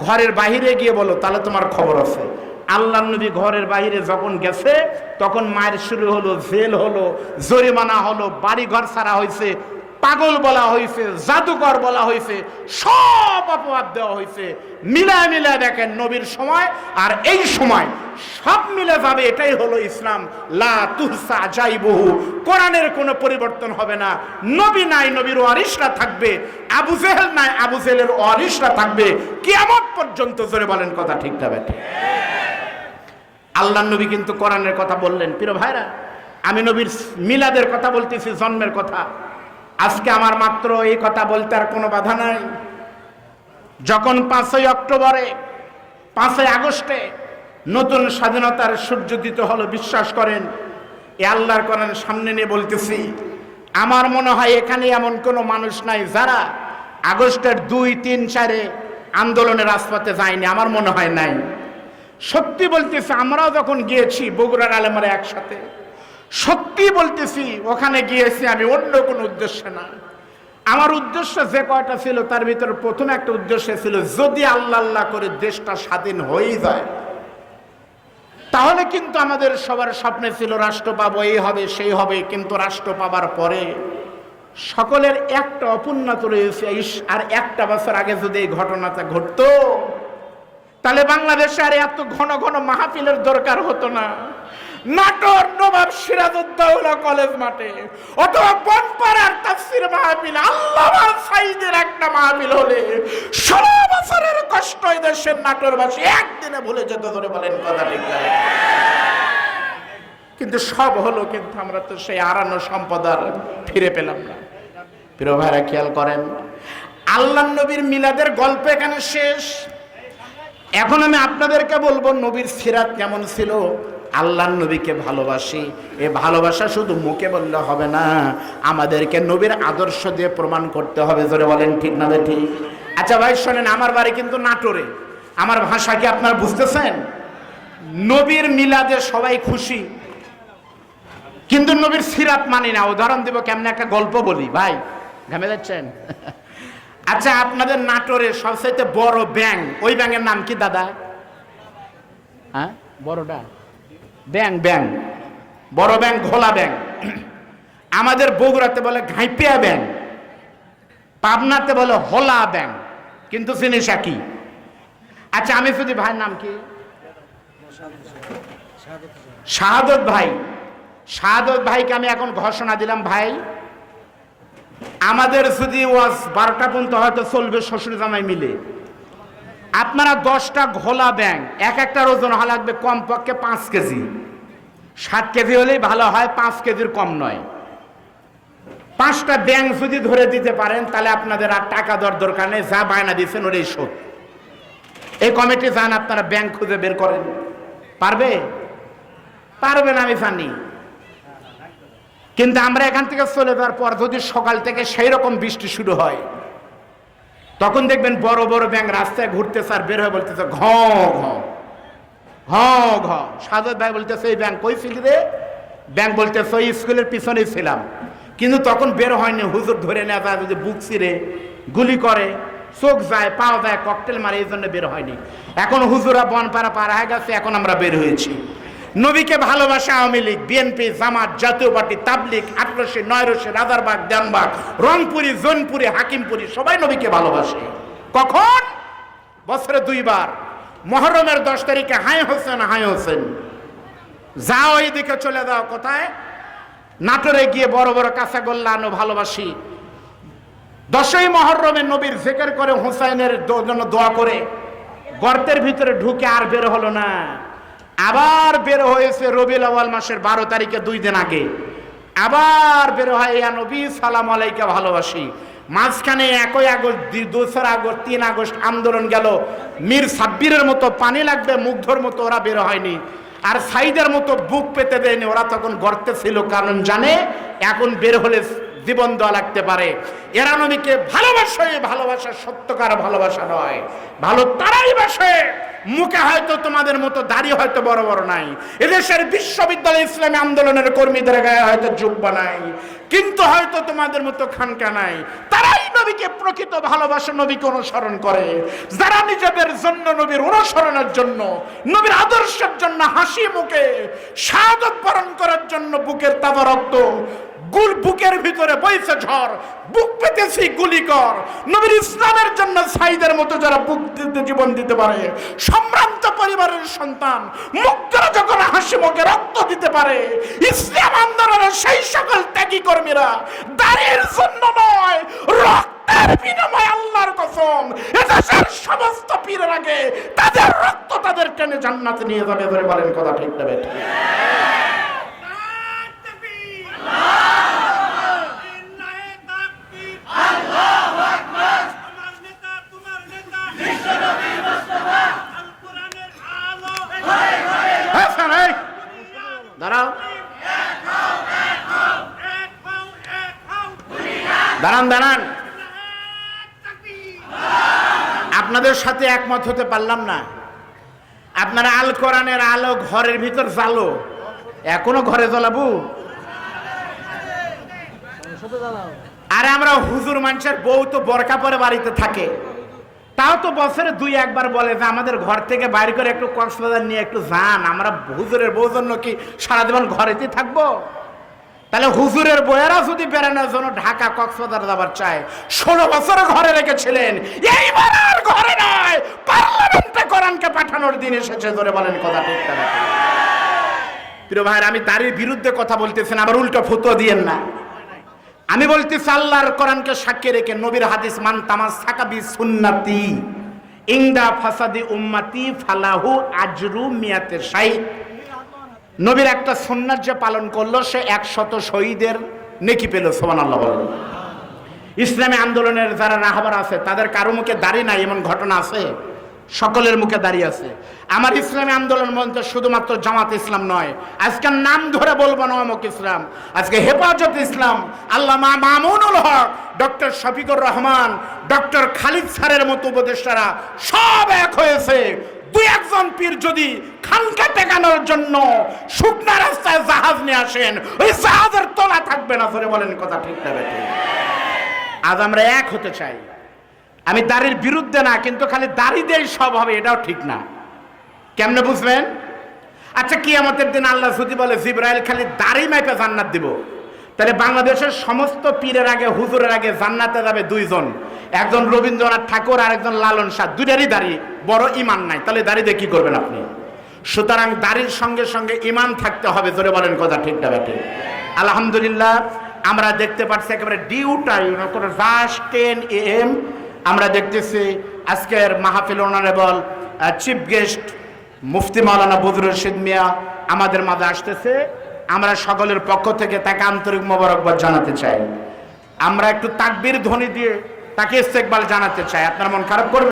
ঘরের বাইরে গিয়ে বলো, তাহলে তোমার খবর আছে। আল্লাহর নবী ঘরের বাইরে যখন গেছে, তখন মায়ের শুরু হলো, জেল হলো, জরিমানা হলো, বাড়ি ঘর ছাড়া হয়েছে, পাগল বলা হয়েছে, জাদুকর বলা হয়েছে, সব অপবাদ দেওয়া হয়েছে। মিলায় মিলায় দেখেন নবীর সময় আর এই সময় সব মিলে যাবে। এটাই হলো ইসলাম। লা তুহসা জাইবুহু, কোরআনের কোনো পরিবর্তন হবে না। নবী নাই, নবীর ওয়ারিসরা থাকবে। আবু জেহেল নাই, আবু জেহেলের ওয়ারিসরা থাকবে কিয়ামত পর্যন্ত। জোরে বলেন কথা ঠিক না বেঠিক? আল্লাহর নবী কিন্তু কোরআনের কথা বললেন। প্রিয় ভাইরা, আমি নবীর মিলাদের কথা বলতেছি, জন্মের কথা। আজকে আমার মাত্র এই কথা বলতে আর কোনো বাধা নাই। যখন 5ই অক্টোবরে, 5ই আগস্টে নতুন স্বাধীনতার সূর্যোদিত হলো, বিশ্বাস করেন, এ আল্লাহর কোরআন সামনে নিয়ে বলতেছি, আমার মনে হয় এখানে এমন কোনো মানুষ নাই যারা আগস্টের 2, 3, 4 আন্দোলনের রাজপথে যায়নি। আমার মনে হয় নাই। সত্যি বলতেছি, আমরাও যখন গিয়েছি বগুড়ার আলেমরা একসাথে, সত্যি বলতেছি ওখানে গিয়েছি আমি অন্য কোনো উদ্দেশ্যে না। আমার উদ্দেশ্য যে কয়টা ছিল তার ভিতরে প্রথম একটা উদ্দেশ্য ছিল, যদি আল্লাহ আল্লাহ করে দেশটা স্বাধীন হয়ে যায়, তাহলে কিন্তু আমাদের সবার স্বপ্নে ছিল রাষ্ট্র পাবো, এই হবে সেই হবে। কিন্তু রাষ্ট্র পাবার পরে সকলের একটা অপূর্ণত রয়েছে, আর একটা বছর আগে যদি এই ঘটনাটা ঘটতো, তাহলে বাংলাদেশে আর এত ঘন ঘন মাহফিলের দরকার হতো না। নাটোর নবাব সিরাজউদ্দৌলা কলেজ মাঠে অথবা বনপাড়ার তাফসীর মাহফিল, আল্লামা সাঈদের একটা মাহফিল হলে 16 বছরের কষ্ট এই দেশের নাটোরবাসী একদিনে ভুলে যেত। ধরে বলেন কথা ঠিক না? কিন্তু সব হলো, কিন্তু আমরা তো সেই হারানো সম্পদ আর ফিরে পেলাম না। প্রিয় ভাইরা, খেয়াল করেন, আল্লাহর নবীর মিলাদের গল্প এখানে শেষ। এখন আমি আপনাদেরকে বলবো নবীর সিরাত কেমন ছিল। আল্লাহর নবীকে ভালোবাসি, এ ভালোবাসা শুধু মুখে বললে হবে না, আমাদেরকে নবীর আদর্শ দিয়ে প্রমাণ করতে হবে। জোরে বলেন ঠিক না ঠিক? আচ্ছা ভাই শোনেন, আমার বাড়ি কিন্তু নাটোরে। আমার ভাষা কি আপনারা বুঝতেছেন? নবীর মিলাদে সবাই খুশি, কিন্তু নবীর সিরাত মানি না। উদাহরণ দেব, কেমন একটা গল্প বলি। ভাই ঘামে যাচ্ছেন? আচ্ছা, আপনাদের নাটোরে সবচাইতে বড় ব্যাং, ওই ব্যাঙের নাম কি দাদা? হ্যাঁ, বড়টা ব্যাং, ব্যাং, বড় ব্যাং, ঘোলা ব্যাং। আমাদের বগুড়াতে বলে ঘাইপিয়া ব্যাং, পাবনাতে বলে হোলা ব্যাং, কিন্তু জিনিস একই। আচ্ছা, আমি যদি, ভাইয়ের নাম কি? শাহাদত ভাই। শাহাদত ভাইকে আমি এখন ঘোষণা দিলাম, ভাই আমাদের যদি ওয়াজ 12টা পর্যন্ত হয়তো চলবে শ্বশুর জামাই মিলে, আপনারা 10টা ঘোলা ব্যাং, এক একটার ওজন হওয়া লাগবে কমপক্ষে 5 কেজি। 7 কেজি হলেই ভালো হয়, 5 কেজির কম নয়। 5টা ব্যাং যদি ধরে দিতে পারেন, তাহলে আপনাদের আর টাকা দেওয়ার দরকার নেই, যা বায়না দিচ্ছেন ওটাই শোধ। এই কমিটি যান, আপনারা ব্যাংক খুঁজে বের করেন। পারবে? পারবেন আমি জানি। কিন্তু আমরা এখান থেকে চলে যাওয়ার পর যদি সকাল থেকে সেই রকম বৃষ্টি শুরু হয়, তখন দেখবেন বড় বড় ব্যাঙ রাস্তায় ঘুরতেছে আর বের হয়ে বলতেছে ঘ ঘ ঘ ঘ। সাদত ভাই বলতেছে, এই ব্যাঙ কই ছিলি রে? ব্যাঙ বলতেছে, ওই স্কুলের পিছনেই ছিলাম। কিন্তু তখন বের হয়নি, হুজুর ধরে নেওয়া যায়, যদি বুক ছিঁড়ে গুলি করে, চোখ যায়, পাও যায়, ককটেল মারে, এই জন্য বের হয়নি। এখন হুজুরা বনপাড়া পার হয়ে গেছে, এখন আমরা বের হয়েছি। নবীকে ভালোবাসে আওয়ামী লীগ, বিএনপি, জামাত, জাতীয় পার্টি, তাবলিগ, আটরশি, নয়রশি, রাজারবাগ, দেনবাগ, রংপুরি, জোনপুরি, হাকিমপুরি, সবাই নবীকে ভালোবাসে। কখন? বছরে 2 বার। মুহররমের 10 তারিখে হাই হোসেন, হাই হোসেন, যাও এইদিকে চলে যাও। কোথায়? নাটোরে গিয়ে বড় বড় কাঁচা গোল্লা আনো, ভালোবাসি। 10ই মুহররমে নবীর জিকির করে, হুসাইনের জন্য দোয়া করে, গর্তের ভিতরে ঢুকে আর বের হলো না। আবার বের হয়েছে রবিউল আউয়াল মাসের 12 তারিখে, 2 দিন আগে আবার বের হয়, ইয়া নবী সালাম আলাইকা ভালোবাসি। মাঝখানে 1 আগস্ট, 2 আগস্ট, 3 আগস্ট আন্দোলন গেল। মীর সাব্বিরের মতো পানি লাগবে মুগ্ধর মতো ওরা বের হয়নি, আর সাইদের মতো বুক পেতে দেয়নি। ওরা তখন গর্তে ছিল, কারণ জানে এখন বের হলে জীবন দেওয়া লাগতে পারে। এরা নবীকে ভালোবাসে, ভালোবাসা সত্যকার ভালোবাসা নয়। ভালো তারাই বাসে, মুখে হয়তো তোমাদের মতো দাড়ি হয়তো বড় বড় নাই, এদেশের বিশ্ববিদ্যালয় ইসলামী আন্দোলনের কর্মীদের গায়ে হয়তো জুব্বা নাই, কিন্তু হয়তো তোমাদের মতো খানকা নাই। তারাই নবীকে প্রকৃত ভালোবাসা, নবীকে অনুসরণ করে। যারা নিজেদের জন্য, নবীর অনুসরণের জন্য, নবীর আদর্শের জন্য হাসি মুখে শাহাদত বরণ করার জন্য বুকের তাজা রক্ত, বুকের ভিতরে বইছে ঝড়, বুক পেতেছি গুলি কর, নবীর ইসলামের জন্য সাইদের মতো যারা বুক দিতে জীবন দিতে পারে, সম্ভ্রান্ত পরিবারের সন্তান মুক্তরা যখন হাসি মুখে রক্ত দিতে পারে, ইসলাম আন্দোলনের সেই সকল ত্যাগী কর্মীরা দাঁড়ের জন্য নয়, রক্তের বিনিময়ে আল্লাহর কসম এদেশের সমস্ত পীরের আগে তাদের রক্ত তাদের টেনে জান্নাতে নিয়ে যাবে। ধরে বলেন কথা ঠিক না বেঠিক? দাঁড়াও, দাঁড়ান দাঁড়ান, আপনাদের সাথে একমত হতে পারলাম না। আপনারা আল কোরআনের আলো ঘরের ভিতর জ্বালো, এখনো ঘরে জ্বালাবো? আরে আমরা হুজুর মানুষের বউ তো বোরকা পরে বাড়িতে থাকে, তাও তো বছরে 2-1 বার বলে যে আমাদের ঘর থেকে বাইরে করে একটু কক্সবাজার নিয়ে একটু যান। আমরা হুজুরের বউ জন্য কি সারা জীবন ঘরেতেই থাকবো? তাহলে হুজুরের বউয়েরা যদি বেড়ানোর জন্য ঢাকা কক্সবাজার যাবার চায়, 16 বছর ঘরে রেখেছিলেন, এইবার আর ঘরে নয়, পার্লামেন্টে কোরআনকে পাঠানোর দিন এসেছে। ধরে বলেন কথা ঠিক না? প্রিয় ভাইরা, আমি দাড়ির বিরুদ্ধে কথা বলতেছি না, আবার উল্টো ফতোয়া দিয়েন না। আমি বলতেছি আল্লাহর কোরআনকে সাক্ষী রেখে, নবীর হাদিস মান তামাসসাকা বি সুন্নতি ইনদা ফাসাদি উম্মতি ফালাহু আজরু মিয়াতে শাহীদ। নবীর একটা সুন্নাত যে পালন করলো সে 100 শহীদের নেকি পেল। সুবহানাল্লাহ বলেন। ইসলামী আন্দোলনের যারা রাহবার আছে তাদের কারো মুখে দাড়ি নাই এমন ঘটনা আছে? সকলের মুখে দাঁড়িয়ে আছে। আমার ইসলামী আন্দোলন বলতে শুধুমাত্র জামাত ইসলাম নয়, আজকের নাম ধরে বলবো না অমুক ইসলাম, আজকে হেফাজত ইসলাম, আল্লামা মামুনুল হক, ডক্টর শফিকুর রহমান, ডক্টর খালিদ স্যারের মতো উপদেষ্টারা সব এক হয়েছে। 2-1 পীর যদি খানকা টেকানোর জন্য শুকনা রাস্তায় জাহাজ নিয়ে আসেন, ওই জাহাজের তলা থাকবে না। ধরে বলেন কথা ঠিক না বেঠিক? আজ আমরা এক হতে চাই। আমি দাড়ির বিরুদ্ধে না, কিন্তু খালি দাড়ি দিয়েই সব হবে এটাও ঠিক না। কেমনে বুঝবেন? আচ্ছা, কিয়ামতের দিন আল্লাহ যদি বলে জিবরাইল খালি দাড়ি মাইপে জান্নাত দিব, তাহলে বাংলাদেশের সমস্ত পীরের আগে, হুজুরের আগে জান্নাতে যাবে 2 জন, একজন রবীন্দ্রনাথ ঠাকুর আর একজন লালন শাহ। দুইটারই দাড়ি, বড় ইমান নাই, তাহলে দাড়ি দিয়ে কি করবেন আপনি? সুতরাং দাড়ির সঙ্গে সঙ্গে ইমান থাকতে হবে। জোরে বলেন কথা ঠিক না বেঠিক? আলহামদুলিল্লাহ, আমরা দেখতে পাচ্ছি একেবারে ডিউ টাইম, জাস্ট 10 AM আমরা দেখতেছি আজকের মাহফিল অনারেবল চিফ গেস্ট মুফতি মাওলানা বদরুল রশিদ মিয়া আমাদের মাঝে আসতেছে। আমরা সকলের পক্ষ থেকে তাকে আন্তরিক মোবারকবাদ জানাতে চাই। আমরা একটু তাকবীর ধ্বনি দিয়ে তাকে ইস্তেকবাল জানাতে চাই। আপনার মন খারাপ করবে?